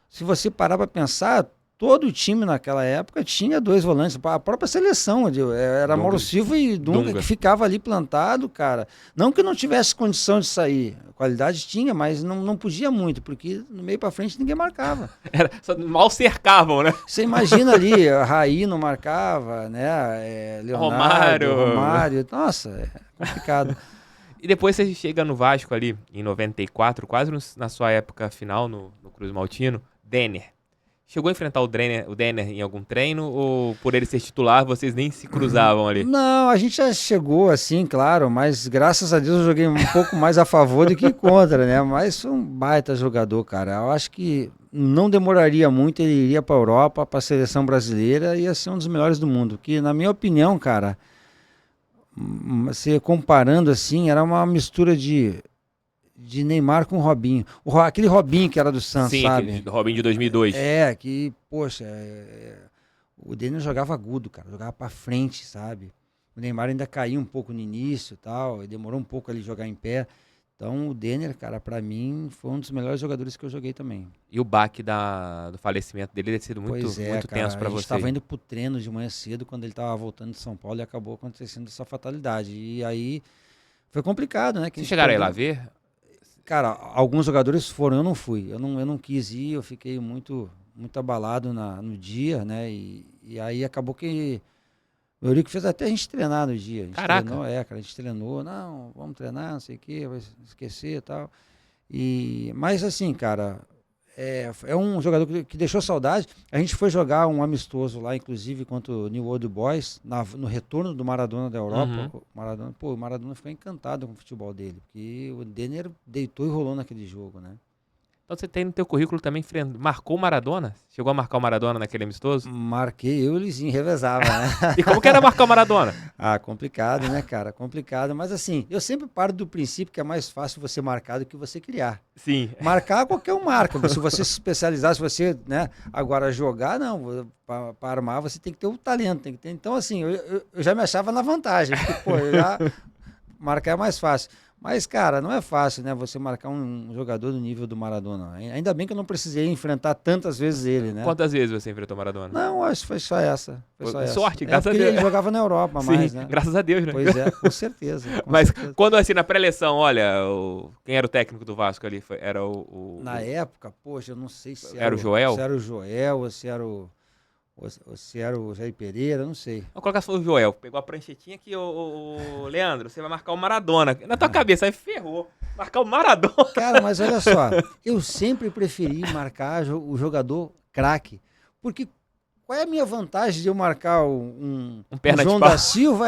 Se você parar para pensar, todo o time naquela época tinha dois volantes. A própria seleção, era Mauro Silva e Dunga, que ficava ali plantado, cara. Não que não tivesse condição de sair. A qualidade tinha, mas não podia muito, porque no meio para frente ninguém marcava. Mal cercavam, né? Você imagina ali, a Raí não marcava, né? Leonardo, Romário. Nossa, é complicado. E depois você chega no Vasco ali, em 94, quase na sua época final, no Cruz Maltino, Denner. Chegou a enfrentar o Denner em algum treino, ou por ele ser titular, vocês nem se cruzavam ali? Não, a gente já chegou assim, claro, mas graças a Deus eu joguei um pouco mais a favor do que contra, né? Mas foi um baita jogador, cara. Eu acho que não demoraria muito, ele iria para a Europa, para a seleção brasileira, e ia ser um dos melhores do mundo. Que, na minha opinião, cara, você comparando assim, era uma mistura de Neymar com Robinho. Aquele Robinho que era do Santos, sabe? Sim, Robinho de 2002. Poxa, o Denner jogava agudo, cara, jogava pra frente, sabe? O Neymar ainda caiu um pouco no início e tal, e demorou um pouco ali jogar em pé. Então o Denner, cara, pra mim, foi um dos melhores jogadores que eu joguei também. E o baque do falecimento dele deve ter sido muito tenso pra você. A gente tava indo pro treino de manhã cedo, quando ele tava voltando de São Paulo, e acabou acontecendo essa fatalidade. E aí foi complicado, né? Vocês chegaram aí lá ver? Cara, alguns jogadores foram, eu não fui. Eu não quis ir, eu fiquei muito abalado no dia, né? E aí acabou que o Eurico fez até a gente treinar no dia. Caraca! Treinou, cara, a gente treinou. Não, vamos treinar, não sei o quê, vai esquecer e tal. Mas assim, cara, é um jogador que deixou saudade. A gente foi jogar um amistoso lá, inclusive, contra o New Old Boys, no retorno do Maradona da Europa. Uhum. O Maradona ficou encantado com o futebol dele, porque o Denner deitou e rolou naquele jogo, né? Então você tem no teu currículo também, marcou o Maradona? Chegou a marcar o Maradona naquele amistoso? Marquei, eu e o Luizinho, revezava, né? E como que era marcar o Maradona? Complicado, né, cara? Complicado. Mas assim, eu sempre paro do princípio que é mais fácil você marcar do que você criar. Sim. Marcar, qualquer um marca. Se você se especializar, se você, né? Agora jogar, não. Para armar, você tem que ter o talento. Tem que ter. Então, assim, eu já me achava na vantagem. Porque, marcar é mais fácil. Mas, cara, não é fácil, né? Você marcar um jogador do nível do Maradona. Ainda bem que eu não precisei enfrentar tantas vezes ele, né? Quantas vezes você enfrentou o Maradona? Não, acho que foi só essa. Sorte, graças a Deus. Ele jogava na Europa mais, né? Graças a Deus, né? Pois é, com certeza. Mas quando, assim, na pré-eleição, olha, quem era o técnico do Vasco ali? Era Na época, poxa, eu não sei se era o Joel? Se era o Joel ou se era o Ou se era o Jair Pereira, não sei. Vou colocar só o Joel. Pegou a pranchetinha aqui, o Leandro, você vai marcar o Maradona. Na tua cabeça, aí ferrou. Marcar o Maradona. Cara, mas olha só, eu sempre preferi marcar o jogador craque. Porque qual é a minha vantagem de eu marcar um perna João de pau. da Silva?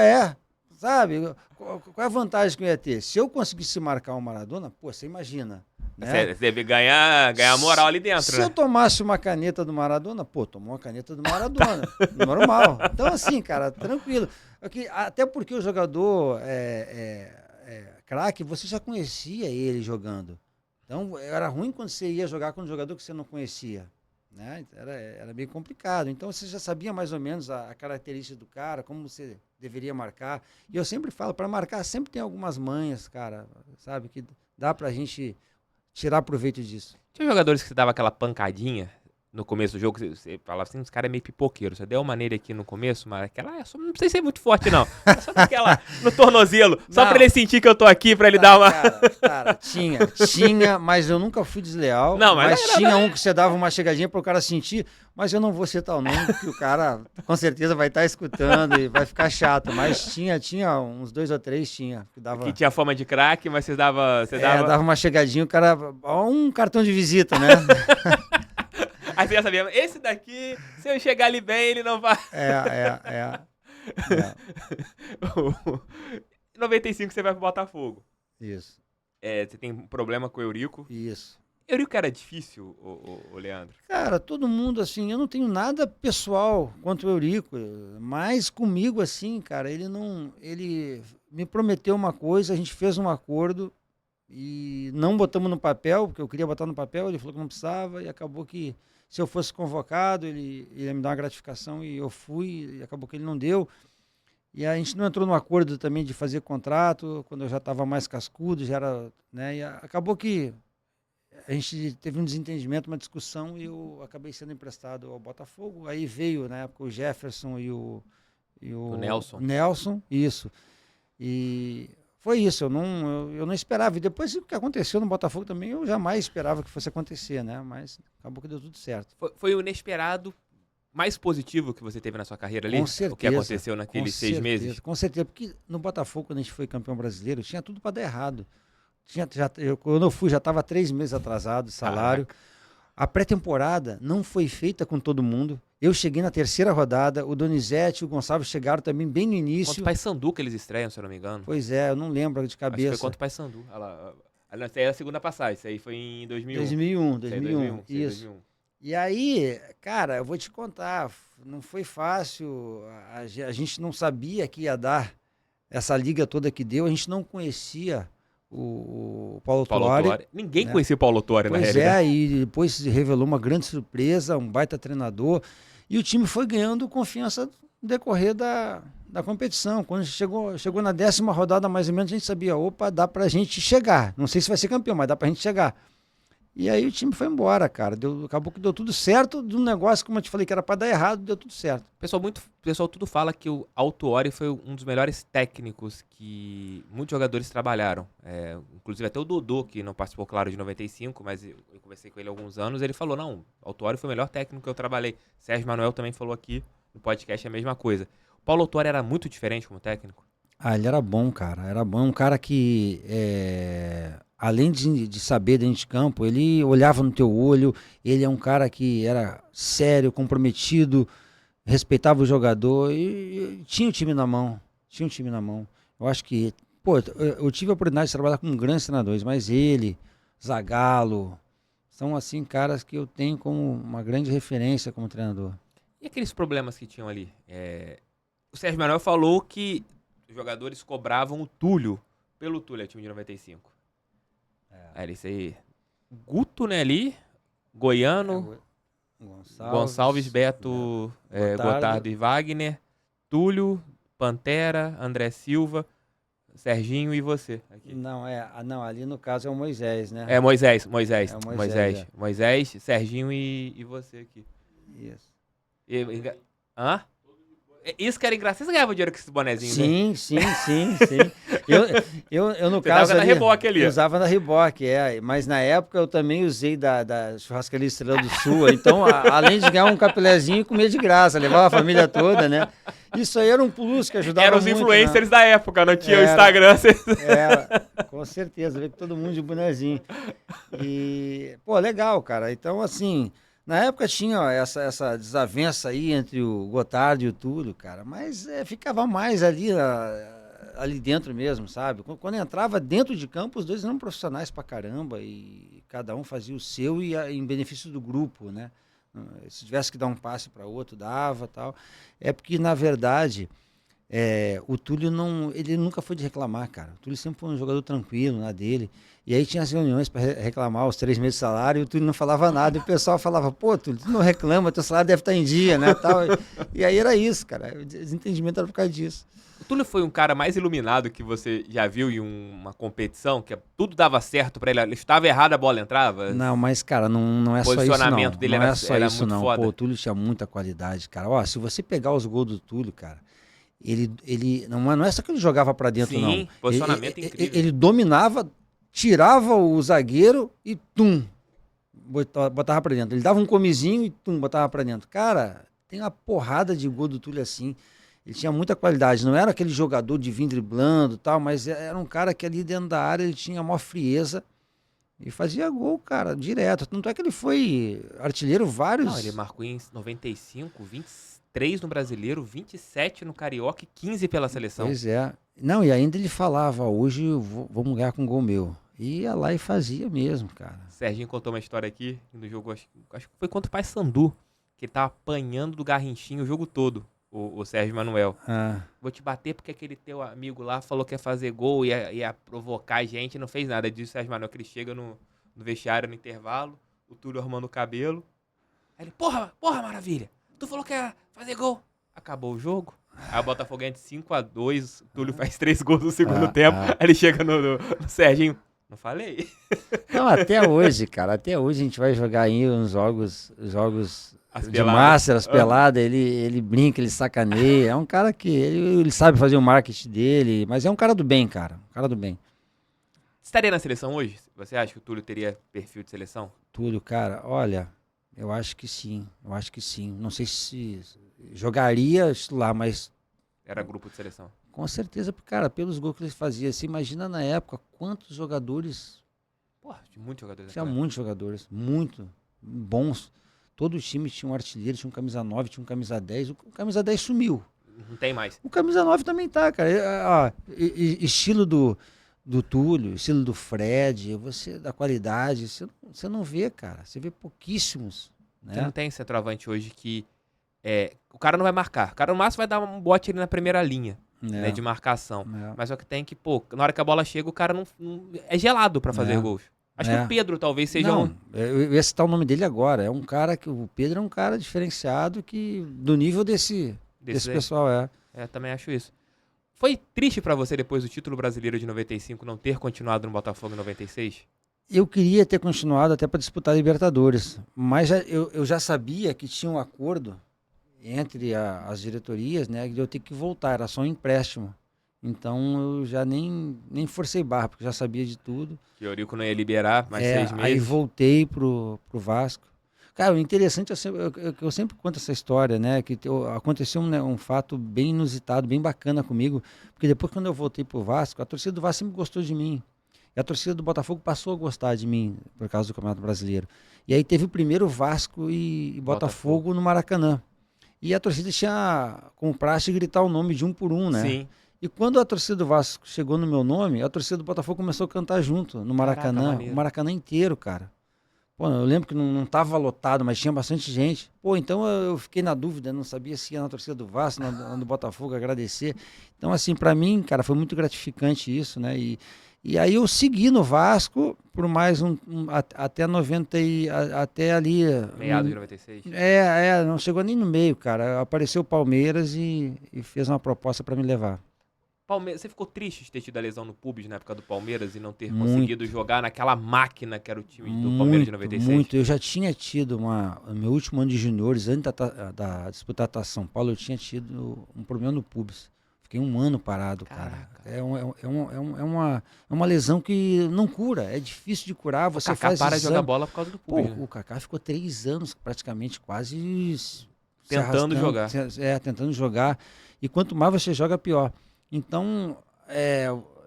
Sabe? Qual é a vantagem que eu ia ter? Se eu conseguisse marcar o Maradona, pô, você imagina. Né? Você deve ganhar moral ali dentro, Se né? eu tomasse uma caneta do Maradona, pô, tomou uma caneta do Maradona. Normal. Então, assim, cara, tranquilo. Até porque o jogador craque, você já conhecia ele jogando. Então, era ruim quando você ia jogar com um jogador que você não conhecia. Né? Era meio complicado. Então, você já sabia mais ou menos a característica do cara, como você deveria marcar. E eu sempre falo, para marcar sempre tem algumas manhas, cara, sabe? Que dá pra gente tirar proveito disso. Tinha jogadores que você dava aquela pancadinha no começo do jogo, você falava assim, os caras é meio pipoqueiro. Você deu uma nele aqui no começo, mas aquela não precisa ser muito forte, não. É só daquela no tornozelo, só pra ele sentir que eu tô aqui, pra ele dar uma... Cara, tinha, mas eu nunca fui desleal. Não, mas tinha um que você dava uma chegadinha pro cara sentir, mas eu não vou citar o nome, porque o cara com certeza vai estar escutando e vai ficar chato. Mas tinha uns 2 ou 3, tinha. Que tinha fama de craque, mas você dava... dava uma chegadinha, o cara... Um cartão de visita, né? Aí você já sabia, esse daqui, se eu chegar ali bem, ele não vai... Em 95 você vai pro Botafogo. Isso. Você tem um problema com o Eurico. Isso. Eurico era difícil, o Leandro? Cara, todo mundo, assim, eu não tenho nada pessoal contra o Eurico, mas comigo, assim, cara, ele me prometeu uma coisa, a gente fez um acordo e não botamos no papel, porque eu queria botar no papel, ele falou que não precisava e acabou que se eu fosse convocado, ele ia me dar uma gratificação e eu fui, e acabou que ele não deu. E a gente não entrou no acordo também de fazer contrato, quando eu já estava mais cascudo, já era, né, e acabou que a gente teve um desentendimento, uma discussão, e eu acabei sendo emprestado ao Botafogo. Aí veio, na época, o Jefferson e o Nelson. Nelson, isso. E foi isso, eu não esperava. E depois o que aconteceu no Botafogo também, eu jamais esperava que fosse acontecer, né? Mas acabou que deu tudo certo. Foi o inesperado mais positivo que você teve na sua carreira ali? Com certeza. O que aconteceu naqueles 6 meses? Com certeza, porque no Botafogo, quando a gente foi campeão brasileiro, tinha tudo para dar errado. Quando eu fui, já estava 3 meses atrasado o salário. Caraca. A pré-temporada não foi feita com todo mundo. Eu cheguei na 3ª rodada, o Donizete e o Gonçalves chegaram também bem no início. Contra o Paysandu que eles estreiam, se eu não me engano. Pois é, eu não lembro de cabeça. Acho que foi contra o Paysandu. Essa aí é a segunda passagem, isso aí foi em 2001. 2001, isso. 2001. E aí, cara, eu vou te contar, não foi fácil, a gente não sabia que ia dar essa liga toda que deu, a gente não conhecia o Paulo Tuori. Ninguém conhecia o Paulo Tuori, na realidade. Pois é, e depois se revelou uma grande surpresa, um baita treinador, e o time foi ganhando confiança no decorrer da competição. Quando chegou na 10ª rodada, mais ou menos, a gente sabia, opa, dá pra gente chegar. Não sei se vai ser campeão, mas dá pra gente chegar. E aí o time foi embora, cara. Acabou que deu tudo certo de um negócio, como eu te falei, que era pra dar errado, deu tudo certo. O pessoal tudo fala que o Autuori foi um dos melhores técnicos que muitos jogadores trabalharam. Inclusive até o Dodô, que não participou, claro, de 95, mas eu conversei com ele há alguns anos, ele falou, não, o Autuori foi o melhor técnico que eu trabalhei. Sérgio Manuel também falou aqui no podcast a mesma coisa. O Paulo Autuori era muito diferente como técnico? Ele era bom, cara. Era bom. Um cara que... além de saber dentro de campo, ele olhava no teu olho, ele é um cara que era sério, comprometido, respeitava o jogador e tinha o time na mão. Eu acho que, eu tive a oportunidade de trabalhar com grandes treinadores, mas ele, Zagallo, são assim caras que eu tenho como uma grande referência como treinador. E aqueles problemas que tinham ali? O Sérgio Manuel falou que os jogadores cobravam o Túlio, pelo Túlio, time de 95. Era isso aí. Guto, né, ali. Goiano. Gonçalves, Beto, Gotardo e Wagner. Túlio, Pantera, André Silva, Serginho e você. Aqui. Não, ali no caso é o Moisés, né? Moisés, Serginho e você aqui. Isso. Hã? Isso que era engraçado. Você ganhava dinheiro com esses bonezinhos, né? Sim. Eu no Você caso usava na Reebok ali. eu usava na Reebok, mas na época eu também usei da churrascaria Estrela do Sul, então além de ganhar um capilézinho, comia de graça, levava a família toda, né? Isso aí era um plus que ajudava Eram os muito, influencers da época, não tinha o Era. Instagram. Era, com certeza, veio todo mundo de bonezinho. E, pô, legal, cara. Então, assim, na época tinha ó, essa desavença aí entre o Gotardo e o Túlio, cara, mas ficava mais ali dentro mesmo, sabe? Quando entrava dentro de campo, os dois eram profissionais pra caramba e cada um fazia o seu em benefício do grupo, né? Se tivesse que dar um passe para outro, dava, tal. É porque, na verdade, o Túlio ele nunca foi de reclamar, cara. O Túlio sempre foi um jogador tranquilo na dele. E aí tinha as reuniões para reclamar os 3 meses de salário e o Túlio não falava nada. E o pessoal falava, pô, Túlio, tu não reclama, teu salário deve estar em dia, né? Tal. E aí era isso, cara. O desentendimento era por causa disso. O Túlio foi um cara mais iluminado que você já viu em uma competição, que tudo dava certo pra ele. Ele estava errado, a bola entrava? Não, mas, cara, não é só isso, não. Posicionamento dele Não era- é só era isso, muito não. foda. Pô, o Túlio tinha muita qualidade, cara. Ó, se você pegar os gols do Túlio, cara, ele não é só que ele jogava pra dentro, não. Sim, posicionamento incrível. Ele dominava, tirava o zagueiro e botava pra dentro. Ele dava um comezinho e botava pra dentro. Cara, tem uma porrada de gol do Túlio assim. Ele tinha muita qualidade. Não era aquele jogador de vir driblando e tal, mas era um cara que ali dentro da área ele tinha a maior frieza e fazia gol, cara, direto. Tanto é que ele foi artilheiro vários. Não, ele marcou em 95, 23 no Brasileiro, 27 no Carioca e 15 pela seleção. Pois é. Não, e ainda ele falava, hoje vamos ganhar com um gol meu. Ia lá e fazia mesmo, cara. O Serginho contou uma história aqui no jogo, acho que foi contra o Paysandu, que ele tava apanhando do Garrinchinho o jogo todo, o Sérgio Manuel. Vou te bater porque aquele teu amigo lá falou que ia fazer gol, ia provocar a gente, não fez nada. Diz o Sérgio Manuel que ele chega no vestiário no intervalo, o Túlio arrumando o cabelo. Aí ele, porra, maravilha, tu falou que ia fazer gol. Acabou o jogo. Aí o Botafogo ganha de 5-2, o Túlio faz 3 gols no segundo tempo. Aí ele chega no Serginho, não falei? Não, até hoje, cara, até hoje a gente vai jogar aí uns jogos As de peladas. Master, as peladas, ele brinca, ele sacaneia. É um cara que ele sabe fazer o marketing dele, mas é um cara do bem, cara. Um cara do bem. Estaria na seleção hoje? Você acha que o Túlio teria perfil de seleção? Túlio, cara, olha, eu acho que sim. Eu acho que sim. Não sei se jogaria lá, mas Era grupo de seleção. com certeza, cara, pelos gols que ele fazia. Você imagina na época quantos jogadores. Porra, tinha muitos jogadores. Tinha naquela muitos jogadores, muito bons. Todo time tinha um artilheiro, tinha um camisa 9, tinha um camisa 10. O camisa 10 sumiu. época. Não tem mais. O camisa 9 também tá, cara. Estilo do Túlio, estilo do Fred, da qualidade, você não vê, cara. Você vê pouquíssimos, Você não né? tem centroavante hoje que... o cara não vai marcar. O cara no máximo vai dar um bote ali na primeira linha, né, de marcação. É. Mas só que tem que, pô, na hora que a bola chega, o cara não é gelado pra fazer É. gols. Acho É. que o Pedro talvez seja Não, um... eu ia citar o nome dele agora. É um cara que o Pedro é um cara diferenciado do nível desse desses aí. pessoal, Também acho isso. Foi triste pra você, depois do título brasileiro de 95, não ter continuado no Botafogo em 96? Eu queria ter continuado até para disputar a Libertadores, mas eu já sabia que tinha um acordo entre as diretorias, né, de eu ter que voltar, era só um empréstimo. Então eu já nem forcei barra, porque já sabia de tudo. Que o Eurico não ia liberar mais 6 meses. Aí voltei pro Vasco. Cara, o interessante é eu sempre conto essa história, né? Que aconteceu um fato bem inusitado, bem bacana comigo. Porque depois, quando eu voltei pro Vasco, a torcida do Vasco sempre gostou de mim. E a torcida do Botafogo passou a gostar de mim por causa do Campeonato Brasileiro. E aí teve o primeiro Vasco e Botafogo no Maracanã. E a torcida tinha como praxe gritar o nome de um por um, né? Sim. E quando a torcida do Vasco chegou no meu nome, a torcida do Botafogo começou a cantar junto no Maracanã. Caraca, maneiro. O Maracanã inteiro, cara. Pô, eu lembro que não tava lotado, mas tinha bastante gente. Pô, então eu fiquei na dúvida, não sabia se ia na torcida do Vasco, no Botafogo, agradecer. Então, assim, pra mim, cara, foi muito gratificante isso, né? E aí eu segui no Vasco por mais até 90 até ali... Meados de 96. Não chegou nem no meio, cara. Apareceu o Palmeiras e fez uma proposta pra me levar. Você ficou triste de ter tido a lesão no pubis na época do Palmeiras e não ter conseguido jogar naquela máquina que era o time do Palmeiras de 96? Muito. Eu já tinha tido no meu último ano de juniores, antes da disputar a São Paulo, eu tinha tido um problema no pubis. Fiquei um ano parado, cara. É uma lesão que não cura, é difícil de curar. Você o Kaká faz para de exame. jogar bola por causa do pubis. O Kaká ficou 3 anos praticamente quase tentando jogar. Tentando jogar. E quanto mais você joga, pior. Então,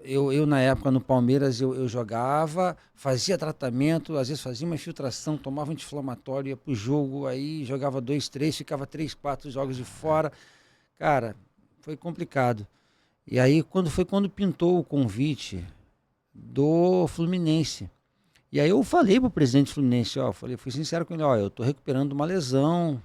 eu na época no Palmeiras, eu jogava, fazia tratamento, às vezes fazia uma infiltração, tomava anti-inflamatório, ia pro jogo, aí jogava 2, 3, ficava 3, 4 jogos de fora. Cara, foi complicado. E aí, quando pintou o convite do Fluminense. E aí eu falei pro presidente do Fluminense, fui sincero com ele, eu tô recuperando uma lesão,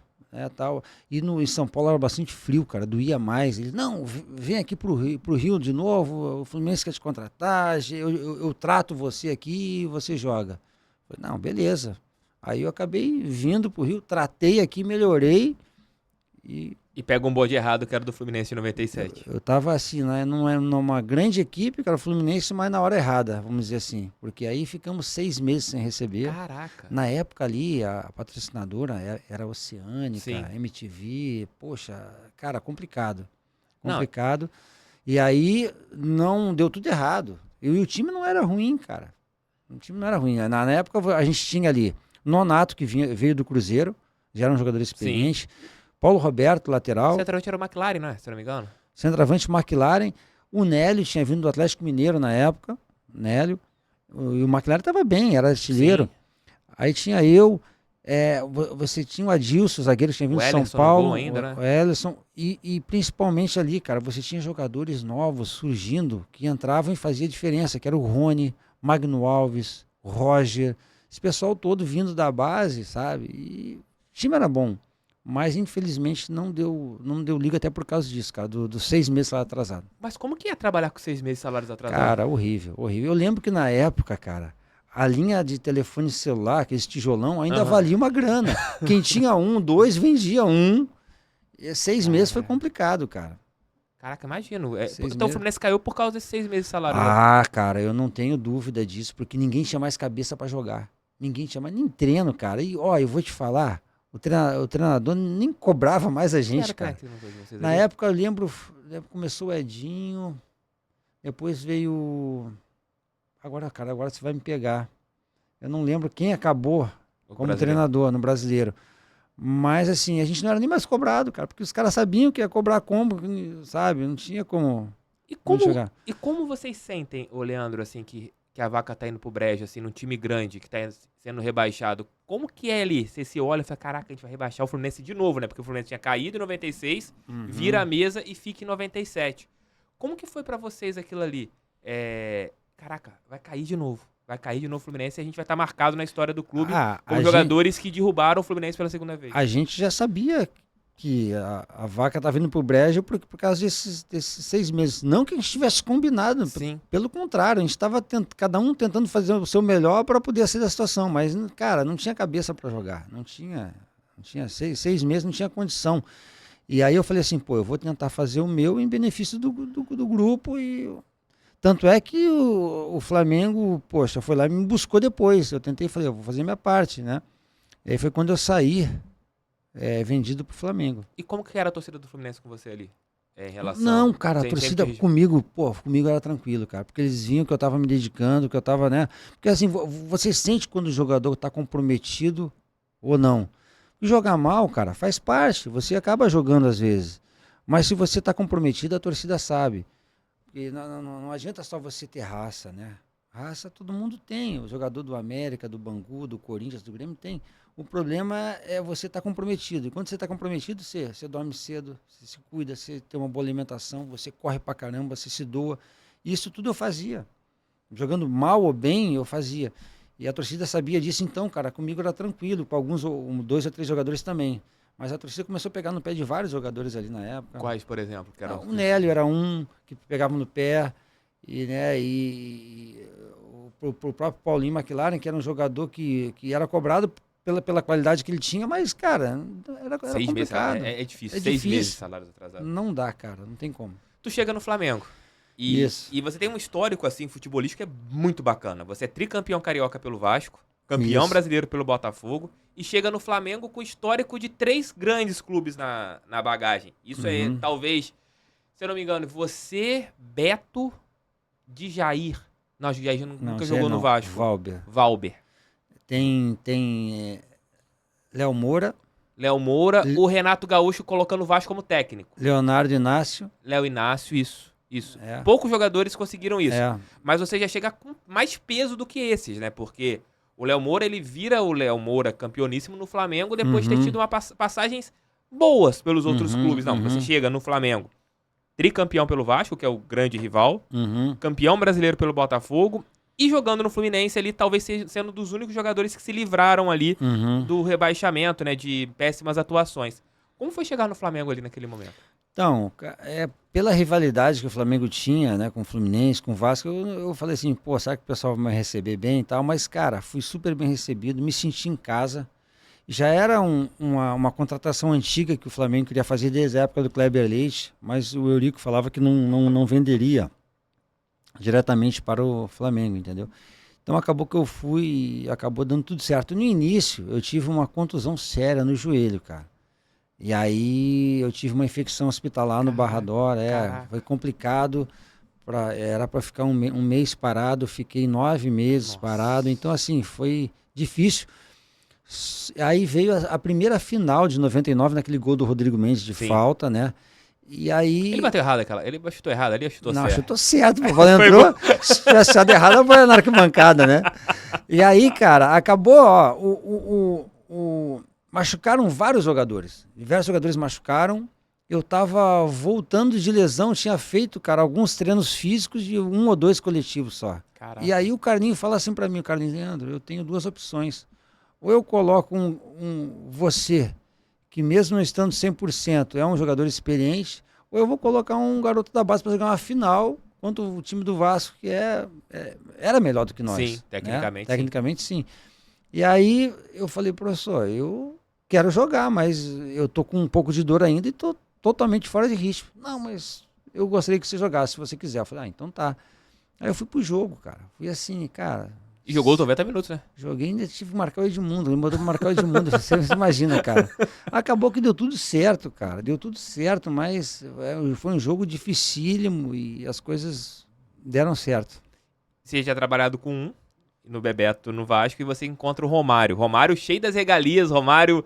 tal. E em São Paulo era bastante frio, cara, doía mais. Ele, não, vem aqui pro Rio de novo, o Fluminense quer te contratar, eu trato você aqui e você joga. Eu falei, não, beleza. Aí eu acabei vindo pro Rio, tratei aqui, melhorei E pega um bode errado que era do Fluminense em 97. Eu tava assim, né, numa grande equipe, que era o Fluminense, mas na hora errada, vamos dizer assim. Porque aí ficamos 6 meses sem receber. Caraca. Na época ali, a patrocinadora era Oceânica, Sim. MTV. Poxa, cara, complicado. Não. Complicado. E aí, não deu tudo errado. E o time não era ruim, cara. O time não era ruim. Na época, a gente tinha ali Nonato, que veio do Cruzeiro, já era um jogador experiente. Sim. Paulo Roberto, lateral. O centroavante era o McLaren, não é? Se não me engano. Centroavante McLaren. O Nélio tinha vindo do Atlético Mineiro na época. Nélio. E o McLaren estava bem, era artilheiro. Sim. Aí tinha eu. Você tinha o Adilson, o zagueiro que tinha vindo de São Paulo. Ainda, né? O Ellison. E principalmente ali, cara, você tinha jogadores novos surgindo que entravam e fazia diferença, que era o Rony, Magno Alves, Roger. Esse pessoal todo vindo da base, sabe? E o time era bom. Mas, infelizmente, não deu liga até por causa disso, cara, dos 6 meses de salário atrasado. Mas como que é trabalhar com 6 meses de salários atrasados? Cara, horrível, horrível. Eu lembro que na época, cara, a linha de telefone celular, aquele tijolão, ainda valia uma grana. Quem tinha 1, 2, vendia 1. E 6 meses foi complicado, cara. Caraca, imagino. Então o Fluminense caiu por causa desses 6 meses de salário. Cara, eu não tenho dúvida disso, porque ninguém tinha mais cabeça pra jogar. Ninguém tinha mais, nem treino, cara. E, eu vou te falar... O treinador nem cobrava mais a gente, cara. Na época, eu lembro, começou o Edinho, depois veio... Agora você vai me pegar. Eu não lembro quem acabou como treinador no Brasileiro. Mas, assim, a gente não era nem mais cobrado, cara, porque os caras sabiam que ia cobrar como, sabe? Não tinha como jogar. E como vocês sentem, ô Leandro, assim, que a Vaca tá indo pro brejo, assim, num time grande, que tá sendo rebaixado, como que é ali? Você se olha e fala, caraca, a gente vai rebaixar o Fluminense de novo, né? Porque o Fluminense tinha caído em 96, vira a mesa e fica em 97. Como que foi pra vocês aquilo ali? Caraca, vai cair de novo. Vai cair de novo o Fluminense e a gente vai estar marcado na história do clube como jogadores que derrubaram o Fluminense pela segunda vez. A gente já sabia que a Vaca tá vindo pro brejo por causa desses 6 meses. Não que a gente tivesse combinado, pelo contrário, a gente estava cada um tentando fazer o seu melhor para poder sair da situação, mas, cara, não tinha cabeça para jogar, não tinha 6 meses, não tinha condição. E aí eu falei assim, eu vou tentar fazer o meu em benefício do grupo e... Tanto é que o Flamengo, foi lá e me buscou depois. Eu falei, eu vou fazer minha parte, né? E aí foi quando eu saí, vendido pro Flamengo. E como que era a torcida do Fluminense com você ali? Em relação... Não, cara, a torcida comigo era tranquilo, cara. Porque eles viam que eu tava me dedicando, que eu tava, né? Porque assim, você sente quando o jogador tá comprometido ou não. E jogar mal, cara, faz parte. Você acaba jogando às vezes. Mas se você tá comprometido, a torcida sabe. Porque não adianta só você ter raça, né? Raça todo mundo tem. O jogador do América, do Bangu, do Corinthians, do Grêmio tem. O problema é você estar comprometido. E quando você está comprometido, você dorme cedo, você se cuida, você tem uma boa alimentação, você corre pra caramba, você se doa. Isso tudo eu fazia. Jogando mal ou bem, eu fazia. E a torcida sabia disso, então, cara, comigo era tranquilo, com alguns, 2 ou 3 jogadores também. Mas a torcida começou a pegar no pé de vários jogadores ali na época. Quais, por exemplo? Que o Nélio era um que pegava no pé. O próprio Paulinho McLaren, que era um jogador que era cobrado pela qualidade que ele tinha, mas, cara, era complicado. É difícil. 6 meses de salários atrasados. Não dá, cara, não tem como. Tu chega no Flamengo. Isso. E você tem um histórico, assim, futebolístico que é muito bacana. Você é tricampeão carioca pelo Vasco, campeão brasileiro pelo Botafogo e chega no Flamengo com histórico de 3 grandes clubes na bagagem. Isso é, talvez, se eu não me engano, você, Beto, Djair. Não, Djair nunca jogou no Vasco. Valber. Tem Léo Moura. O Renato Gaúcho colocando o Vasco como técnico. Leonardo Inácio. Léo Inácio, isso. É. Poucos jogadores conseguiram isso. É. Mas você já chega com mais peso do que esses, né? Porque o Léo Moura, ele vira o Léo Moura campeoníssimo no Flamengo depois de ter tido passagens boas pelos outros clubes. Não, você chega no Flamengo, tricampeão pelo Vasco, que é o grande rival, campeão brasileiro pelo Botafogo e jogando no Fluminense ali, talvez sendo dos únicos jogadores que se livraram ali do rebaixamento, né? De péssimas atuações. Como foi chegar no Flamengo ali naquele momento? Então, pela rivalidade que o Flamengo tinha, né, com o Fluminense, com o Vasco, eu falei assim, pô, será que o pessoal vai me receber bem e tal? Mas, cara, fui super bem recebido, me senti em casa. Já era uma contratação antiga que o Flamengo queria fazer desde a época do Kleber Leite, mas o Eurico falava que não venderia diretamente para o Flamengo, entendeu? Então acabou que eu fui e acabou dando tudo certo. No início, eu tive uma contusão séria no joelho, cara. E aí eu tive uma infecção hospitalar no Barrador, foi complicado, era para ficar um mês parado, fiquei 9 meses parado, então assim, foi difícil. Aí veio a primeira final de 99, naquele gol do Rodrigo Mendes de falta, né? E aí... Ele bateu errado ele chutou errado ali ou chutou certo? Não, chutou certo, pô, bola entrou, se tivesse chutado errado, foi na arquibancada, né? E aí, cara, acabou, ó, machucaram vários jogadores. Diversos jogadores machucaram. Eu tava voltando de lesão, tinha feito, cara, alguns treinos físicos de 1 ou 2 coletivos só. Caraca. E aí o Carlinho fala assim pra mim, o Carlinho, Leandro, eu tenho 2 opções. Ou eu coloco você, que mesmo não estando 100%, é um jogador experiente, ou eu vou colocar um garoto da base para jogar uma final contra o time do Vasco, que era melhor do que nós. Sim, tecnicamente. Né? Tecnicamente, sim. E aí eu falei, professor, eu quero jogar, mas eu tô com um pouco de dor ainda e tô totalmente fora de ritmo. Não, mas eu gostaria que você jogasse, se você quiser. Eu falei, então tá. Aí eu fui pro jogo, cara. Fui assim, cara... E jogou 90 minutos, né? Joguei, ainda tive que marcar o Edmundo. Ele mandou pra marcar o Edmundo. Você imagina, cara. Acabou que deu tudo certo, cara. Deu tudo certo, mas foi um jogo dificílimo e as coisas deram certo. Você já trabalhado com no Bebeto, no Vasco, e você encontra o Romário. Romário cheio das regalias, Romário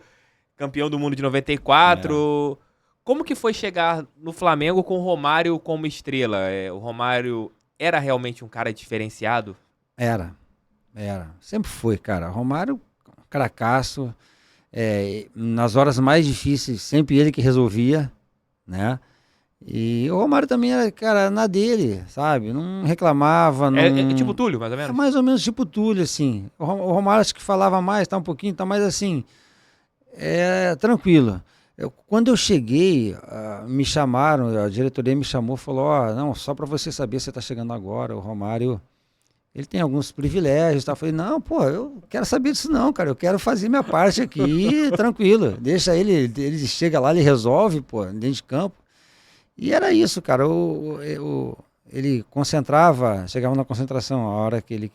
campeão do mundo de 94. Como que foi chegar no Flamengo com o Romário como estrela? O Romário era realmente um cara diferenciado? Era. Sempre foi, cara. Romário, cracaço. Nas horas mais difíceis, sempre ele que resolvia, né? E o Romário também era, cara, na dele, sabe? Não reclamava. Não... É tipo Túlio, mais ou menos? É mais ou menos tipo Túlio, assim. O Romário acho que falava mais, tá um pouquinho, tá mais assim, tranquilo. Quando eu cheguei, me chamaram, a diretoria me chamou, falou, não, só para você saber, você tá chegando agora, o Romário, ele tem alguns privilégios, tá? Eu falei, não, pô, eu quero saber disso não, cara, eu quero fazer minha parte aqui, tranquilo, deixa ele chega lá, ele resolve, pô, dentro de campo. E era isso, cara, ele concentrava, chegava na concentração a hora que ele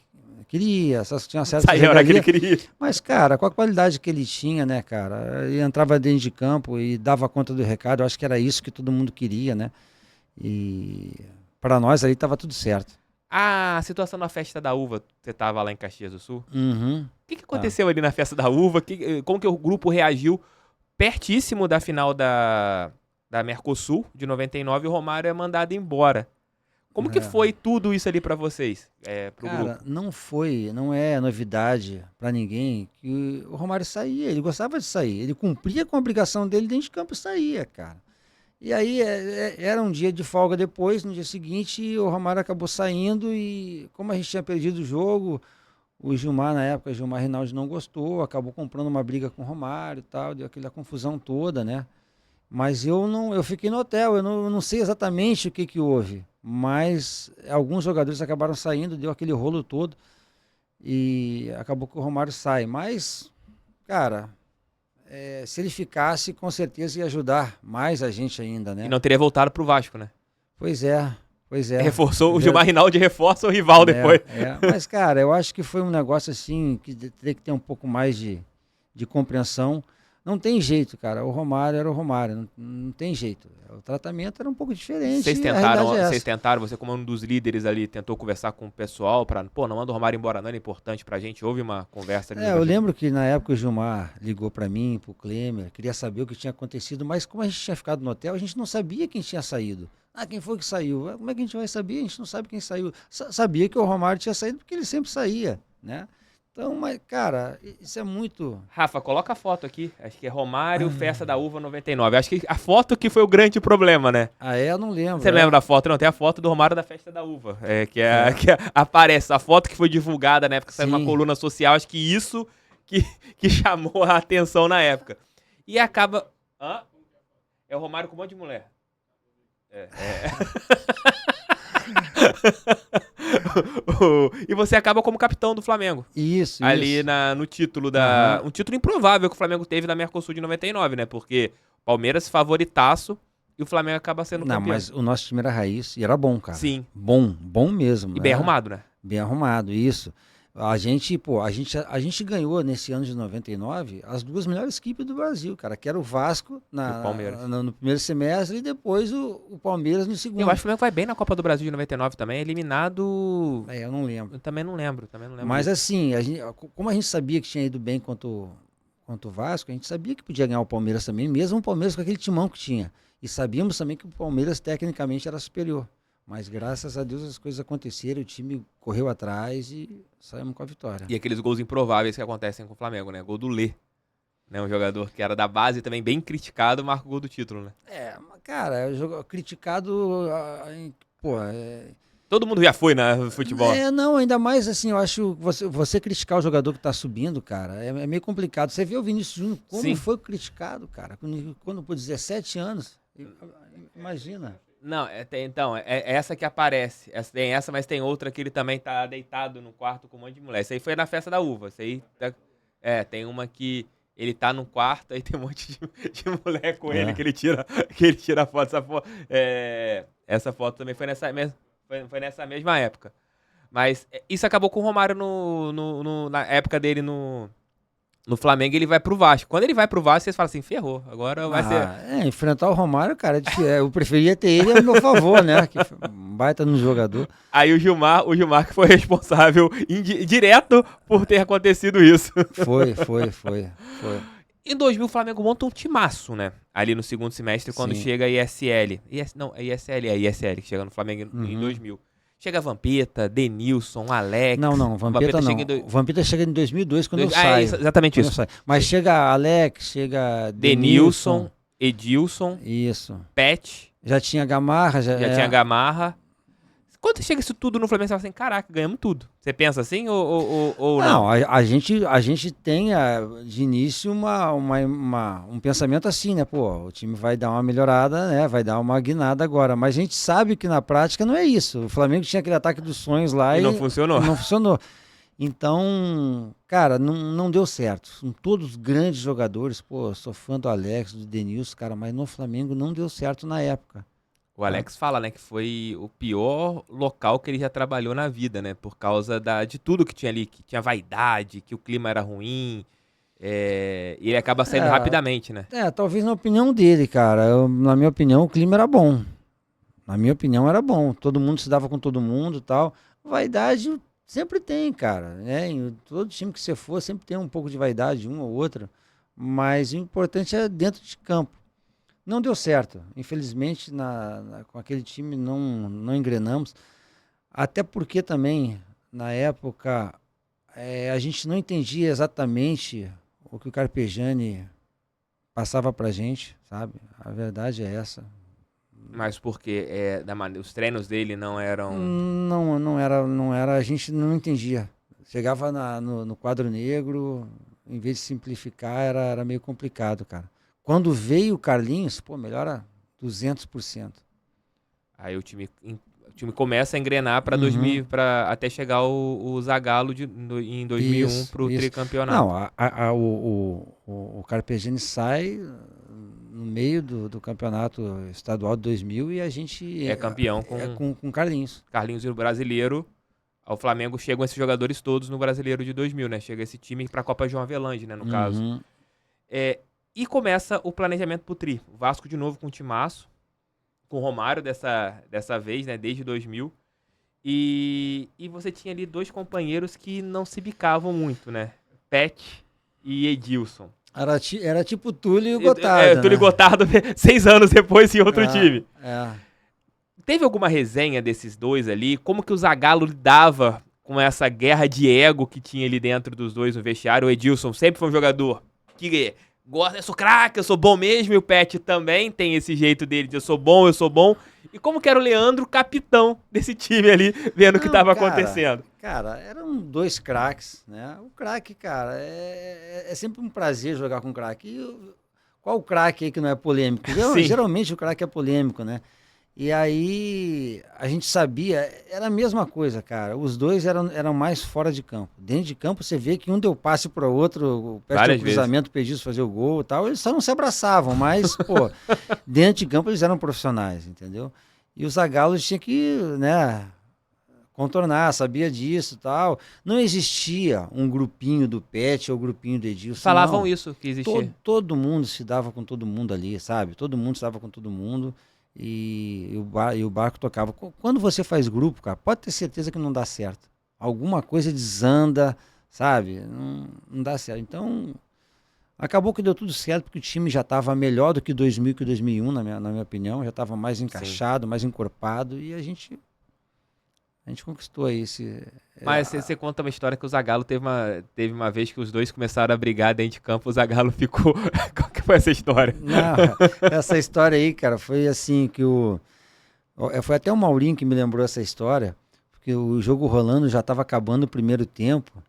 queria, só tinha certa saía a hora que ele queria. Mas, cara, com a qualidade que ele tinha, né, cara, ele entrava dentro de campo e dava conta do recado, eu acho que era isso que todo mundo queria, né, e para nós ali tava tudo certo. A situação na festa da uva, você tava lá em Caxias do Sul? Uhum. O que aconteceu ali na festa da uva? Como que o grupo reagiu pertíssimo da final da Mercosul, de 99, e o Romário é mandado embora. Como que foi tudo isso ali pra vocês, pro cara, grupo? Não é novidade pra ninguém que o Romário saía, ele gostava de sair, ele cumpria com a obrigação dele dentro de campo e saía, cara. E aí era um dia de folga depois, no dia seguinte o Romário acabou saindo e como a gente tinha perdido o jogo, o Gilmar na época, o Gilmar Rinaldi não gostou, acabou comprando uma briga com o Romário e tal, deu aquela confusão toda, né? Mas eu fiquei no hotel, eu não sei exatamente o que houve, mas alguns jogadores acabaram saindo, deu aquele rolo todo e acabou que o Romário sai. Mas, cara, se ele ficasse, com certeza ia ajudar mais a gente ainda, né? E não teria voltado pro Vasco, né? Pois é. Pois é. Reforçou, o Gilmar Rinaldi reforça o rival depois. Mas, cara, eu acho que foi um negócio assim, que teria que ter um pouco mais de compreensão. Não tem jeito, cara. O Romário era o Romário, não tem jeito. O tratamento era um pouco diferente. Vocês tentaram, você como um dos líderes ali, tentou conversar com o pessoal para, não manda o Romário embora, não é importante pra gente. Houve uma conversa ali. Eu lembro que na época o Gilmar ligou para mim, pro Klemer, queria saber o que tinha acontecido, mas como a gente tinha ficado no hotel, a gente não sabia quem tinha saído. Quem foi que saiu? Como é que a gente vai saber? A gente não sabe quem saiu. Sabia que o Romário tinha saído porque ele sempre saía, né? Então, mas, cara, isso é muito... Rafa, coloca a foto aqui. Acho que é Romário, Festa da Uva 99. Acho que a foto que foi o grande problema, né? Eu não lembro. Você lembra da foto? Não, tem a foto do Romário da Festa da Uva. Que aparece. A foto que foi divulgada na época, saiu numa coluna social. Acho que isso que chamou a atenção na época. E acaba... É o Romário com um monte de mulher. E você acaba como capitão do Flamengo. Isso. Ali no título um título improvável que o Flamengo teve na Mercosul de 99, né? Porque o Palmeiras favoritaço e o Flamengo acaba sendo campeão. Não, mas o nosso time era raiz e era bom, cara. Sim. Bom mesmo. E bem arrumado, né? Bem arrumado, isso. A gente ganhou nesse ano de 99 as duas melhores equipes do Brasil, cara, que era o Vasco no primeiro semestre e depois o Palmeiras no segundo. Eu acho que o Flamengo vai bem na Copa do Brasil de 99 também, eliminado... Eu não lembro. Eu também não lembro. Mas assim, como a gente sabia que tinha ido bem quanto o Vasco, a gente sabia que podia ganhar o Palmeiras também, mesmo o Palmeiras com aquele timão que tinha. E sabíamos também que o Palmeiras tecnicamente era superior. Mas graças a Deus as coisas aconteceram, o time correu atrás e saímos com a vitória. E aqueles gols improváveis que acontecem com o Flamengo, né? Gol do Lê, né? Um jogador que era da base também bem criticado, marca o gol do título, né? Cara, criticado, Todo mundo já foi no futebol. Não, ainda mais assim, eu acho você criticar o jogador que tá subindo, cara, é meio complicado. Você vê o Vinícius Júnior como foi criticado, cara, quando por 17 anos, imagina. Não, então, é essa que aparece. Tem essa, mas tem outra que ele também tá deitado no quarto com um monte de mulher. Isso aí foi na Festa da Uva. Isso aí tem uma que ele tá no quarto, aí tem um monte de mulher com ele que ele tira a foto. Essa foto também foi nessa mesma época. Mas isso acabou com o Romário na época dele no Flamengo. Ele vai pro Vasco. Quando ele vai pro Vasco, vocês falam assim, ferrou, agora vai ser... enfrentar o Romário, cara, eu preferia ter ele a meu favor, né, que um baita no jogador. Aí o Gilmar que foi responsável direto por ter acontecido isso. Foi. Em 2000 o Flamengo monta um timaço, né, ali no segundo semestre, quando chega a ISL. ISL que chega no Flamengo em 2000. Chega Vampeta, Denilson, Alex... Não, Vampeta não. Vampeta chega em 2002 quando eu saio. Exatamente isso. Mas chega Alex, chega Denilson, Edilson... Isso. Pet... Já tinha Gamarra. Já tinha Gamarra. Quando chega isso tudo no Flamengo, você fala assim, caraca, ganhamos tudo. Você pensa assim ou não? Não, a gente tem de início um pensamento assim, né? Pô, o time vai dar uma melhorada, né? Vai dar uma guinada agora. Mas a gente sabe que na prática não é isso. O Flamengo tinha aquele ataque dos sonhos lá e não funcionou. Não funcionou. Então, cara, não deu certo. São todos grandes jogadores. Pô, sou fã do Alex, do Denilson, cara, mas no Flamengo não deu certo na época. O Alex fala, né, que foi o pior local que ele já trabalhou na vida, né? Por causa de tudo que tinha ali, que tinha vaidade, que o clima era ruim. E ele acaba saindo rapidamente, né? Talvez na opinião dele, cara. Na minha opinião, o clima era bom. Na minha opinião, era bom. Todo mundo se dava com todo mundo e tal. Vaidade sempre tem, cara. Em todo time que você for, sempre tem um pouco de vaidade, um ou outro. Mas o importante é dentro de campo. Não deu certo. Infelizmente, com aquele time não engrenamos. Até porque também, na época, a gente não entendia exatamente o que o Carpegiani passava pra gente, sabe? A verdade é essa. Mas porque os treinos dele não eram... Não era, a gente não entendia. Chegava no quadro negro, em vez de simplificar, era meio complicado, cara. Quando veio o Carlinhos, melhora 200%. Aí o time começa a engrenar para 2000, até chegar o Zagallo em 2001 para o tricampeonato. Não, o Carpegiani sai no meio do campeonato estadual de 2000 e a gente... É campeão com Carlinhos. Carlinhos e o brasileiro. Ao Flamengo chegam esses jogadores todos no brasileiro de 2000, né? Chega esse time pra Copa João Avelange, né? No caso. E começa o planejamento pro Tri. O Vasco de novo com o timaço. Com o Romário dessa vez, né? Desde 2000. E você tinha ali dois companheiros que não se bicavam muito, né? Pet e Edilson. Era tipo Túlio e Gotardo. Túlio e Gotardo 6 anos depois em outro time. É. Teve alguma resenha desses dois ali? Como que o Zagallo lidava com essa guerra de ego que tinha ali dentro dos dois no vestiário? O Edilson sempre foi um jogador que gosta, eu sou craque, eu sou bom mesmo, e o Pet também tem esse jeito dele de eu sou bom. E como que era o Leandro, capitão desse time ali, vendo o que estava acontecendo? Cara, eram dois craques, né? O craque, cara, é sempre um prazer jogar com um craque. Qual o craque aí que não é polêmico? Geralmente o craque é polêmico, né? E aí a gente sabia, era a mesma coisa, cara. Os dois eram mais fora de campo. Dentro de campo você vê que um deu passe para o outro, perto do cruzamento, pediu fazer o gol e tal. Eles só não se abraçavam, mas, pô, dentro de campo eles eram profissionais, entendeu? E o Zagallo tinha que, né, contornar, sabia disso e tal. Não existia um grupinho do Pet ou grupinho do Edilson. Falavam isso, que existia. Todo mundo se dava com todo mundo ali, sabe? Todo mundo se dava com todo mundo. E o barco tocava. Quando você faz grupo, cara, pode ter certeza que não dá certo. Alguma coisa desanda, sabe? Não dá certo. Então, acabou que deu tudo certo, porque o time já estava melhor do que 2000 que 2001, na minha opinião. Já estava mais encaixado, mais encorpado. E a gente conquistou aí esse... Mas você conta uma história que o Zagallo teve uma vez que os dois começaram a brigar dentro de campo, o Zagallo ficou... Qual que foi essa história? Não, essa história aí, cara, foi assim que foi até o Maurinho que me lembrou essa história, porque o jogo rolando já estava acabando o primeiro tempo,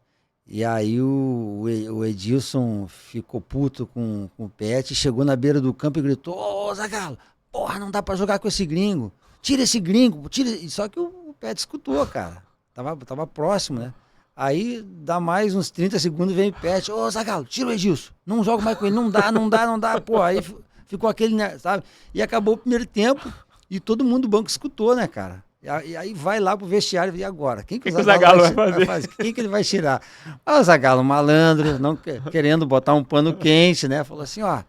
e aí o Edilson ficou puto com o Pet, chegou na beira do campo e gritou: ô, Zagallo, porra, não dá pra jogar com esse gringo, tira esse gringo, tira... Só que o Pet escutou, cara, tava próximo, né? Aí dá mais uns 30 segundos, vem o Pet: ô, Zagallo, tira o Edilson, não joga mais com ele, não dá, pô, aí ficou aquele, né, sabe? E acabou o primeiro tempo e todo mundo do banco escutou, né, cara? E aí vai lá pro vestiário, e agora? Quem que o Zagallo vai fazer? Quem que ele vai tirar? O Zagallo, malandro, não querendo botar um pano quente, né? Falou assim: ó,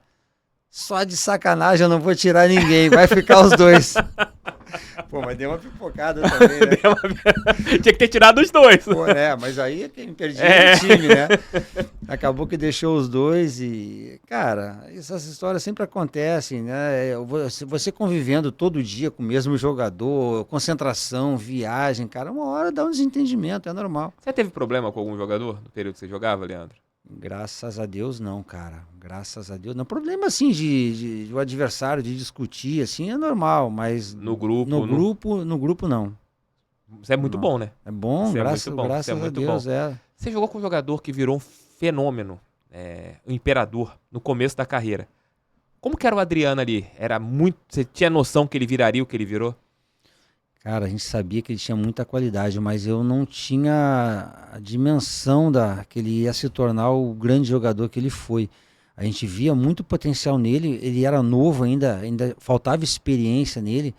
só de sacanagem eu não vou tirar ninguém, vai ficar os dois. Pô, mas deu uma pipocada também, né? Tinha que ter tirado os dois. Pô, né? Mas aí quem perdia era o time, né? Acabou que deixou os dois e... Cara, essas histórias sempre acontecem, né? Você convivendo todo dia com o mesmo jogador, concentração, viagem, cara, uma hora dá um desentendimento, é normal. Você teve problema com algum jogador no período que você jogava, Leandro? Graças a Deus não, cara. Graças a Deus não. Problema assim de o adversário, de discutir, assim, é normal, mas no grupo não. Você é muito bom, né? É bom, graças a Deus. Você jogou com um jogador que virou um fenômeno, um imperador, no começo da carreira. Como que era o Adriano ali? Você tinha noção que ele viraria o que ele virou? Cara, a gente sabia que ele tinha muita qualidade, mas eu não tinha a dimensão que ele ia se tornar o grande jogador que ele foi. A gente via muito potencial nele, ele era novo ainda faltava experiência nele,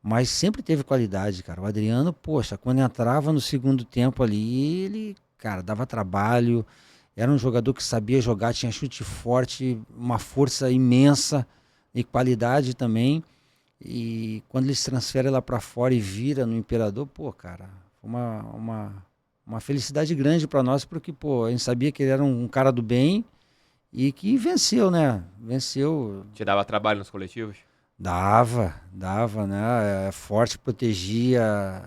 mas sempre teve qualidade, cara. O Adriano, poxa, quando entrava no segundo tempo ali, ele, cara, dava trabalho, era um jogador que sabia jogar, tinha chute forte, uma força imensa e qualidade também. E quando ele se transfere lá pra fora e vira no Imperador, pô, cara, foi uma felicidade grande pra nós, porque, pô, a gente sabia que ele era um cara do bem e que venceu, né? Venceu. Te dava trabalho nos coletivos? Dava, né? Forte, protegia.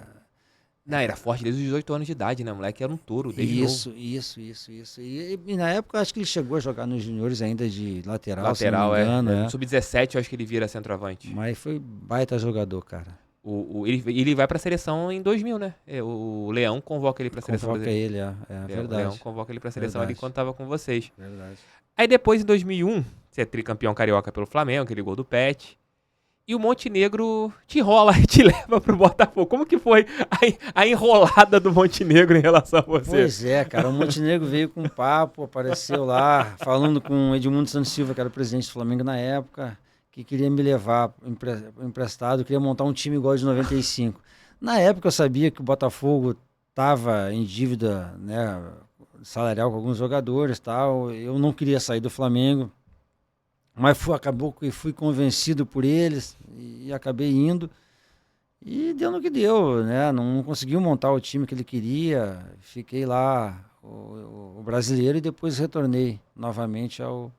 Não, era forte desde os 18 anos de idade, né? O moleque era um touro desde novo. Isso. E na época, acho que ele chegou a jogar nos juniores ainda de lateral, se não me engano. No Sub-17, eu acho que ele vira centroavante. Mas foi baita jogador, cara. Ele vai pra seleção em 2000, né? O Leão convoca ele pra seleção brasileira. É verdade. O Leão convoca ele pra seleção ali quando tava com vocês. Verdade. Aí depois, em 2001, você é tricampeão carioca pelo Flamengo, aquele gol do Pet. E o Montenegro te enrola e te leva pro Botafogo. Como que foi a enrolada do Montenegro em relação a você? Pois é, cara. O Montenegro veio com um papo, apareceu lá, falando com o Edmundo Santos Silva, que era o presidente do Flamengo na época, que queria me levar emprestado, queria montar um time igual de 95. Na época eu sabia que o Botafogo estava em dívida, né, salarial com alguns jogadores, tal. Eu não queria sair do Flamengo, mas acabou que fui convencido por eles e acabei indo. E deu no que deu, né? Não conseguiu montar o time que ele queria. Fiquei lá, o brasileiro, e depois retornei novamente ao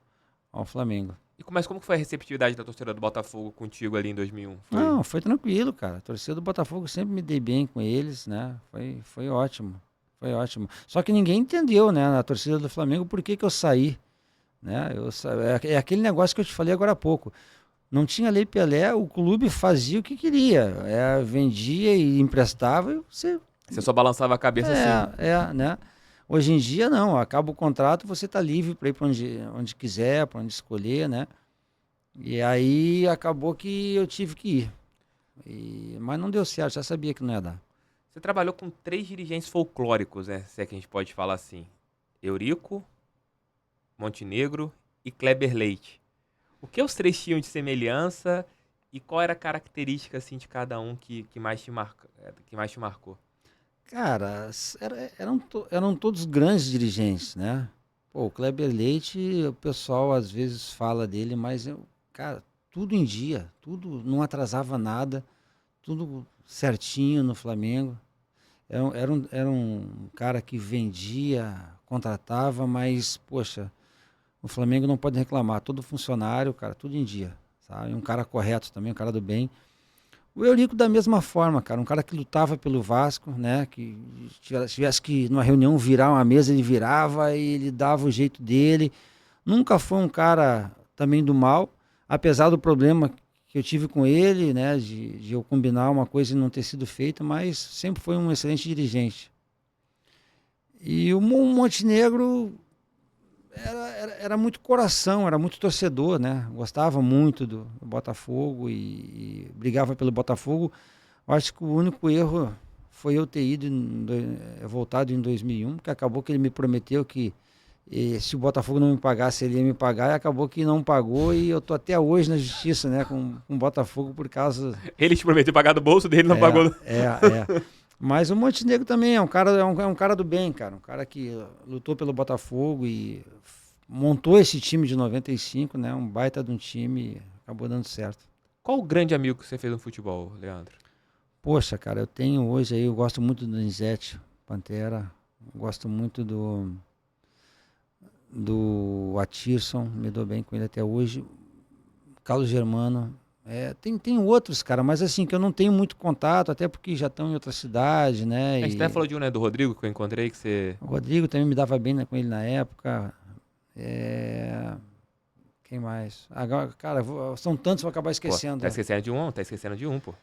Flamengo. E como que foi a receptividade da torcida do Botafogo contigo ali em 2001? Não, foi tranquilo, cara. A torcida do Botafogo sempre me dei bem com eles, né? Foi ótimo. Foi ótimo. Só que ninguém entendeu, né, na torcida do Flamengo, por que eu saí, né? É aquele negócio que eu te falei agora há pouco. Não tinha Lei Pelé, o clube fazia o que queria. Vendia e emprestava e você... Você só balançava a cabeça assim. Né? Hoje em dia, não. Acaba o contrato, você está livre para ir para onde quiser, para onde escolher, né? E aí acabou que eu tive que ir. Mas não deu certo, já sabia que não ia dar. Você trabalhou com 3 dirigentes folclóricos, né? Se é que a gente pode falar assim. Eurico, Montenegro e Kleber Leite. O que os 3 tinham de semelhança e qual era a característica assim, de cada um que mais te marcou? Cara, eram todos grandes dirigentes, né? Pô, o Kleber Leite, o pessoal às vezes fala dele, mas, cara, tudo em dia, tudo, não atrasava nada, tudo certinho no Flamengo. Era um cara que vendia, contratava, mas, poxa, o Flamengo não pode reclamar. Todo funcionário, cara, tudo em dia, sabe? Um cara correto também, um cara do bem. O Eurico da mesma forma, cara, um cara que lutava pelo Vasco, né? Que tivesse que numa reunião virar uma mesa, ele virava e ele dava o jeito dele. Nunca foi um cara também do mal, apesar do problema que eu tive com ele, né? De eu combinar uma coisa e não ter sido feita, mas sempre foi um excelente dirigente. E o Montenegro era muito coração, era muito torcedor, né? Gostava muito do Botafogo e brigava pelo Botafogo. Eu acho que o único erro foi eu ter voltado em 2001, que acabou que ele me prometeu que se o Botafogo não me pagasse, ele ia me pagar, e acabou que não pagou, e eu tô até hoje na justiça, né, com o Botafogo por causa... Ele te prometeu pagar do bolso dele, não pagou. Mas o Montenegro também é um cara do bem, cara. Um cara que lutou pelo Botafogo e montou esse time de 95, né? Um baita de um time, acabou dando certo. Qual o grande amigo que você fez no futebol, Leandro? Poxa, cara, eu tenho hoje aí, eu gosto muito do Donizete Pantera, gosto muito do Atirson, me dou bem com ele até hoje. Carlos Germano. Tem outros, cara, mas assim, que eu não tenho muito contato, até porque já estão em outra cidade, né? A gente até falou de um, né, do Rodrigo, que eu encontrei, que você... O Rodrigo também me dava bem, né, com ele na época. Quem mais? Agora, cara, são tantos, vou acabar esquecendo. Pô, tá esquecendo de um, pô.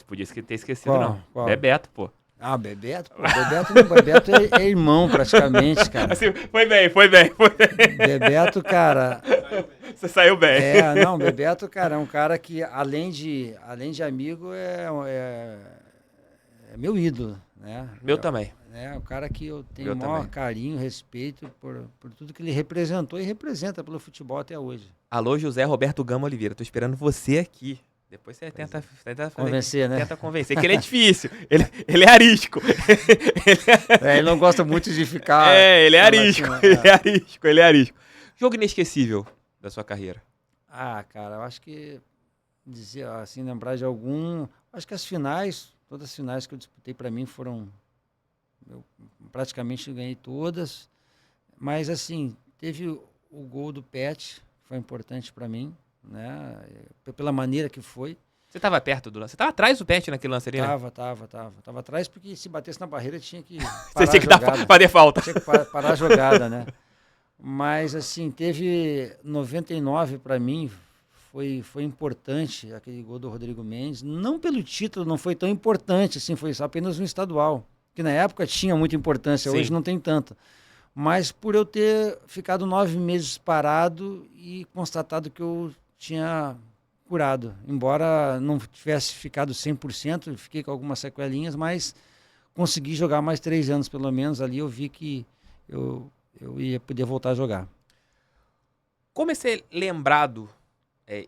Podia ter esquecido, Qual? não. Qual? Bebeto, pô. Ah, Bebeto? Pô, Bebeto é irmão, praticamente, cara. Assim, foi bem. Bebeto, cara... Você saiu bem. Não, Bebeto, cara, é um cara que, além de amigo, é meu ídolo, né? Meu também. É o cara que eu tenho o maior carinho, respeito por tudo que ele representou e representa pelo futebol até hoje. Alô, José Roberto Gama Oliveira, tô esperando você aqui. Depois você tenta convencer, né? Tenta convencer, que ele é difícil. Ele é arisco. Ele não gosta muito de ficar... ele é arisco. Ele é arisco. Jogo inesquecível da sua carreira? Ah, cara, eu acho que dizer assim, lembrar de algum, acho que todas as finais que eu disputei para mim eu praticamente ganhei todas, mas assim, teve o gol do Pet, foi importante para mim, né, pela maneira que foi. Você estava perto do lance? Você estava atrás do Pet naquele lance ali, né? Tava atrás, porque se batesse na barreira tinha que parar. Você tinha que fazer falta. Tinha que parar a jogada, né? Mas, assim, teve 99 para mim, foi importante aquele gol do Rodrigo Mendes. Não pelo título, não foi tão importante, assim, foi só apenas um estadual. Que na época tinha muita importância, hoje não tem tanta. Mas por eu ter ficado 9 meses parado e constatado que eu tinha curado. Embora não tivesse ficado 100%, fiquei com algumas sequelinhas, mas consegui jogar mais 3 anos pelo menos. Ali eu vi que eu ia poder voltar a jogar. Como é ser lembrado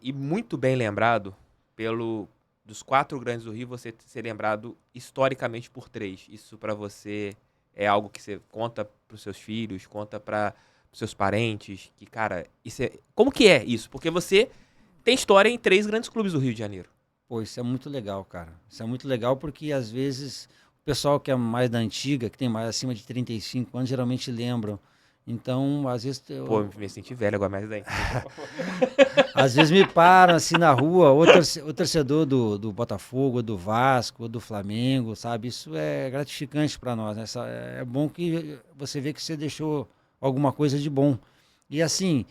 e muito bem lembrado dos 4 grandes do Rio, você ser lembrado historicamente por 3. Isso pra você é algo que você conta pros seus filhos, conta para os seus parentes, que, cara, como que é isso? Porque você tem história em 3 grandes clubes do Rio de Janeiro. Pô, isso é muito legal, cara. Isso é muito legal porque, às vezes, o pessoal que é mais da antiga, que tem mais acima de 35 anos, geralmente lembram. Então, às vezes... Pô, me senti velho agora, mais daí. Às vezes me param, assim, na rua, o torcedor do Botafogo, do Vasco, do Flamengo, sabe? Isso é gratificante para nós, né? É bom que você vê que você deixou alguma coisa de bom. E, assim,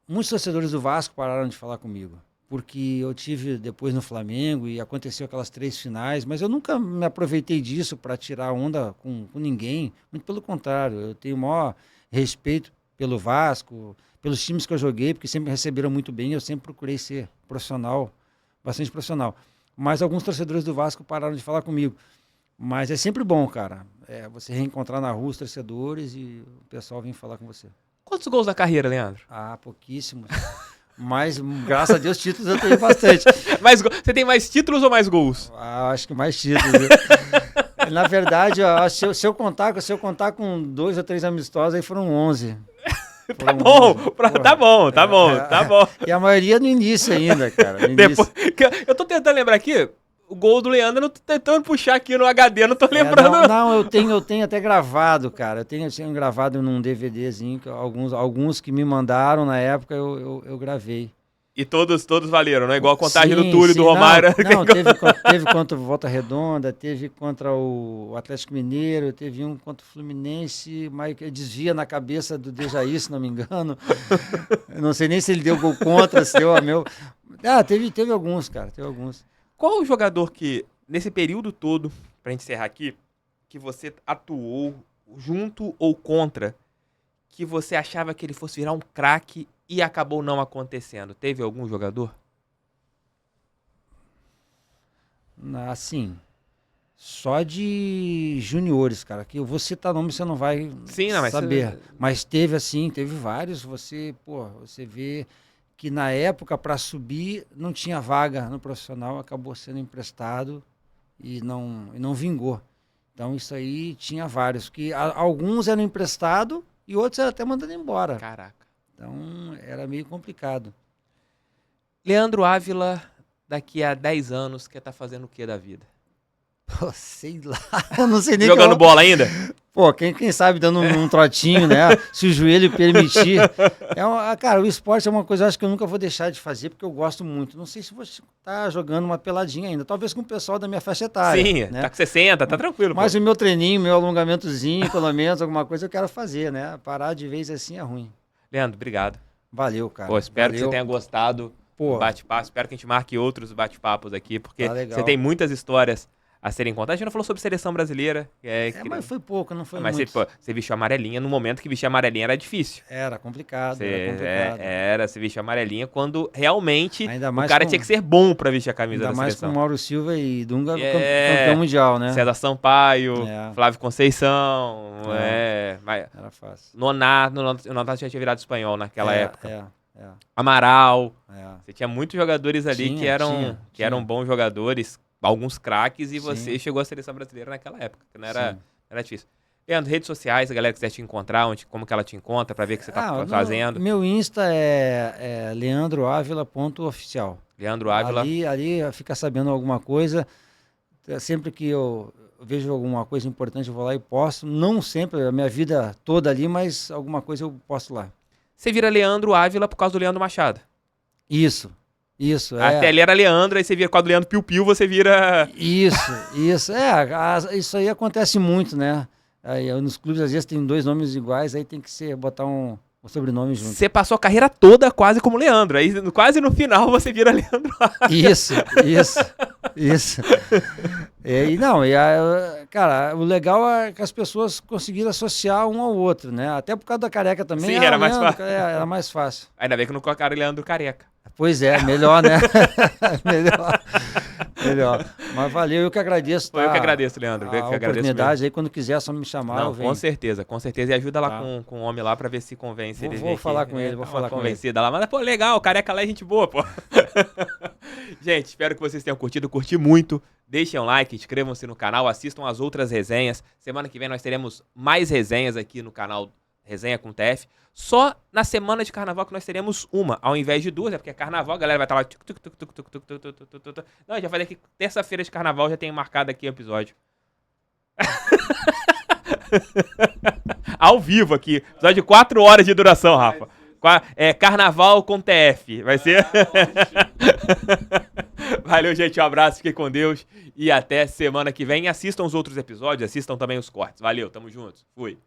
muitos torcedores do Vasco pararam de falar comigo, porque eu tive depois no Flamengo e aconteceu aquelas 3 finais, mas eu nunca me aproveitei disso para tirar onda com ninguém, muito pelo contrário, eu tenho o maior respeito pelo Vasco, pelos times que eu joguei, porque sempre me receberam muito bem, eu sempre procurei ser profissional, bastante profissional. Mas alguns torcedores do Vasco pararam de falar comigo. Mas é sempre bom, cara, você reencontrar na rua os torcedores e o pessoal vem falar com você. Quantos gols na carreira, Leandro? Ah, pouquíssimos. Mas, graças a Deus, títulos eu tenho bastante. Você tem mais títulos ou mais gols? Ah, acho que mais títulos. Viu? Na verdade, se eu contar com 2 ou 3 amistosos, aí foram 11. Tá bom, tá bom. E a maioria no início ainda, cara. Depois, eu tô tentando lembrar aqui, o gol do Leandro, eu tô tentando puxar aqui no HD, não tô lembrando. Não, eu tenho até gravado, cara. Eu tenho gravado num DVDzinho, alguns que me mandaram na época, eu gravei. E todos valeram, não é igual a contagem do Túlio, do Romário. Não, teve contra o Volta Redonda, teve contra o Atlético Mineiro, teve um contra o Fluminense, mas que desvia na cabeça do Dejaí, se não me engano. Eu não sei nem se ele deu gol contra, se deu a meu... teve alguns, cara, teve alguns. Qual o jogador que, nesse período todo, pra gente encerrar aqui, que você atuou junto ou contra, que você achava que ele fosse virar um craque e acabou não acontecendo? Teve algum jogador? Assim, só de juniores, cara, que eu vou citar nome, você não vai saber. Mas teve vários, você vê que na época, para subir, não tinha vaga no profissional, acabou sendo emprestado e não vingou. Então, isso aí tinha vários, que alguns eram emprestados e outros eram até mandando embora. Caraca. Então, era meio complicado. Leandro Ávila, daqui a 10 anos, quer estar fazendo o que da vida? Pô, sei lá, eu não sei nem... Jogando bola ainda? Pô, quem sabe dando um trotinho, né? Se o joelho permitir. Cara, o esporte é uma coisa, eu acho que eu nunca vou deixar de fazer, porque eu gosto muito. Não sei se vou estar jogando uma peladinha ainda, talvez com o pessoal da minha faixa etária. Sim, né? Tá com 60, tá tranquilo. Mas o meu treininho, meu alongamentozinho, pelo menos, alguma coisa eu quero fazer, né? Parar de vez assim é ruim. Leandro, obrigado. Valeu, cara. Pô, espero que você tenha gostado do bate-papo. Espero que a gente marque outros bate-papos aqui, porque você tem muitas histórias a serem contadas. A gente não falou sobre seleção brasileira. Mas foi pouco, não foi muito. Mas você vestiu amarelinha no momento que vestir amarelinha era difícil. Era complicado, você vestiu amarelinha quando realmente o cara tinha que ser bom pra vestir a camisa da seleção. Ainda mais com Mauro Silva e Dunga, campeão mundial, né? César Sampaio, Flávio Conceição. Era fácil. Nonato já tinha virado espanhol naquela época. Amaral. Você tinha muitos jogadores ali que eram bons jogadores, alguns craques, e você chegou à seleção brasileira naquela época, que não era difícil. Leandro, redes sociais, a galera quiser te encontrar, como que ela te encontra, pra ver o que você tá fazendo? Meu Insta é leandroavila.oficial. Leandro Ávila. Ali fica sabendo alguma coisa. Sempre que eu vejo alguma coisa importante, eu vou lá e posto. Não sempre, a minha vida toda ali, mas alguma coisa eu posto lá. Você vira Leandro Ávila por causa do Leandro Machado. Isso. Até ali era Leandro, aí você vira, por causa do Leandro Piu Piu, você vira... Isso. Isso aí acontece muito, né? Aí, nos clubes, às vezes, tem 2 nomes iguais, aí tem que botar um sobrenome junto. Você passou a carreira toda quase como Leandro, aí quase no final você vira Leandro Ávila. Isso. Cara, o legal é que as pessoas conseguiram associar um ao outro, né? Até por causa da careca também. Sim, era mais fácil. Era mais fácil. Ainda bem que não colocaram Leandro Careca. Pois é, melhor, né? Melhor. Melhor. Mas valeu, eu que agradeço. Eu que agradeço, Leandro. Eu que agradeço oportunidade aí, quando quiser, é só me chamar. Não, com certeza. E ajuda lá com o homem lá pra ver se convence ele. Vou falar com ele, vou falar com ele. Convencida lá. Mas, pô, legal, o Careca lá é gente boa, pô. Gente, espero que vocês tenham curtido. Curti muito. Deixem um like, inscrevam-se no canal, assistam as outras resenhas. Semana que vem nós teremos mais resenhas aqui no canal Resenha com TF. Só na semana de carnaval que nós teremos uma, ao invés de duas, porque é carnaval, a galera vai estar lá. Não, a gente vai fazer aqui terça-feira de carnaval, já tem marcado aqui o episódio. Ao vivo aqui. Episódio de 4 horas de duração, Rafa. É carnaval com TF. Vai ser. Valeu, gente. Um abraço, fiquem com Deus. E até semana que vem. Assistam os outros episódios, assistam também os cortes. Valeu, tamo juntos. Fui.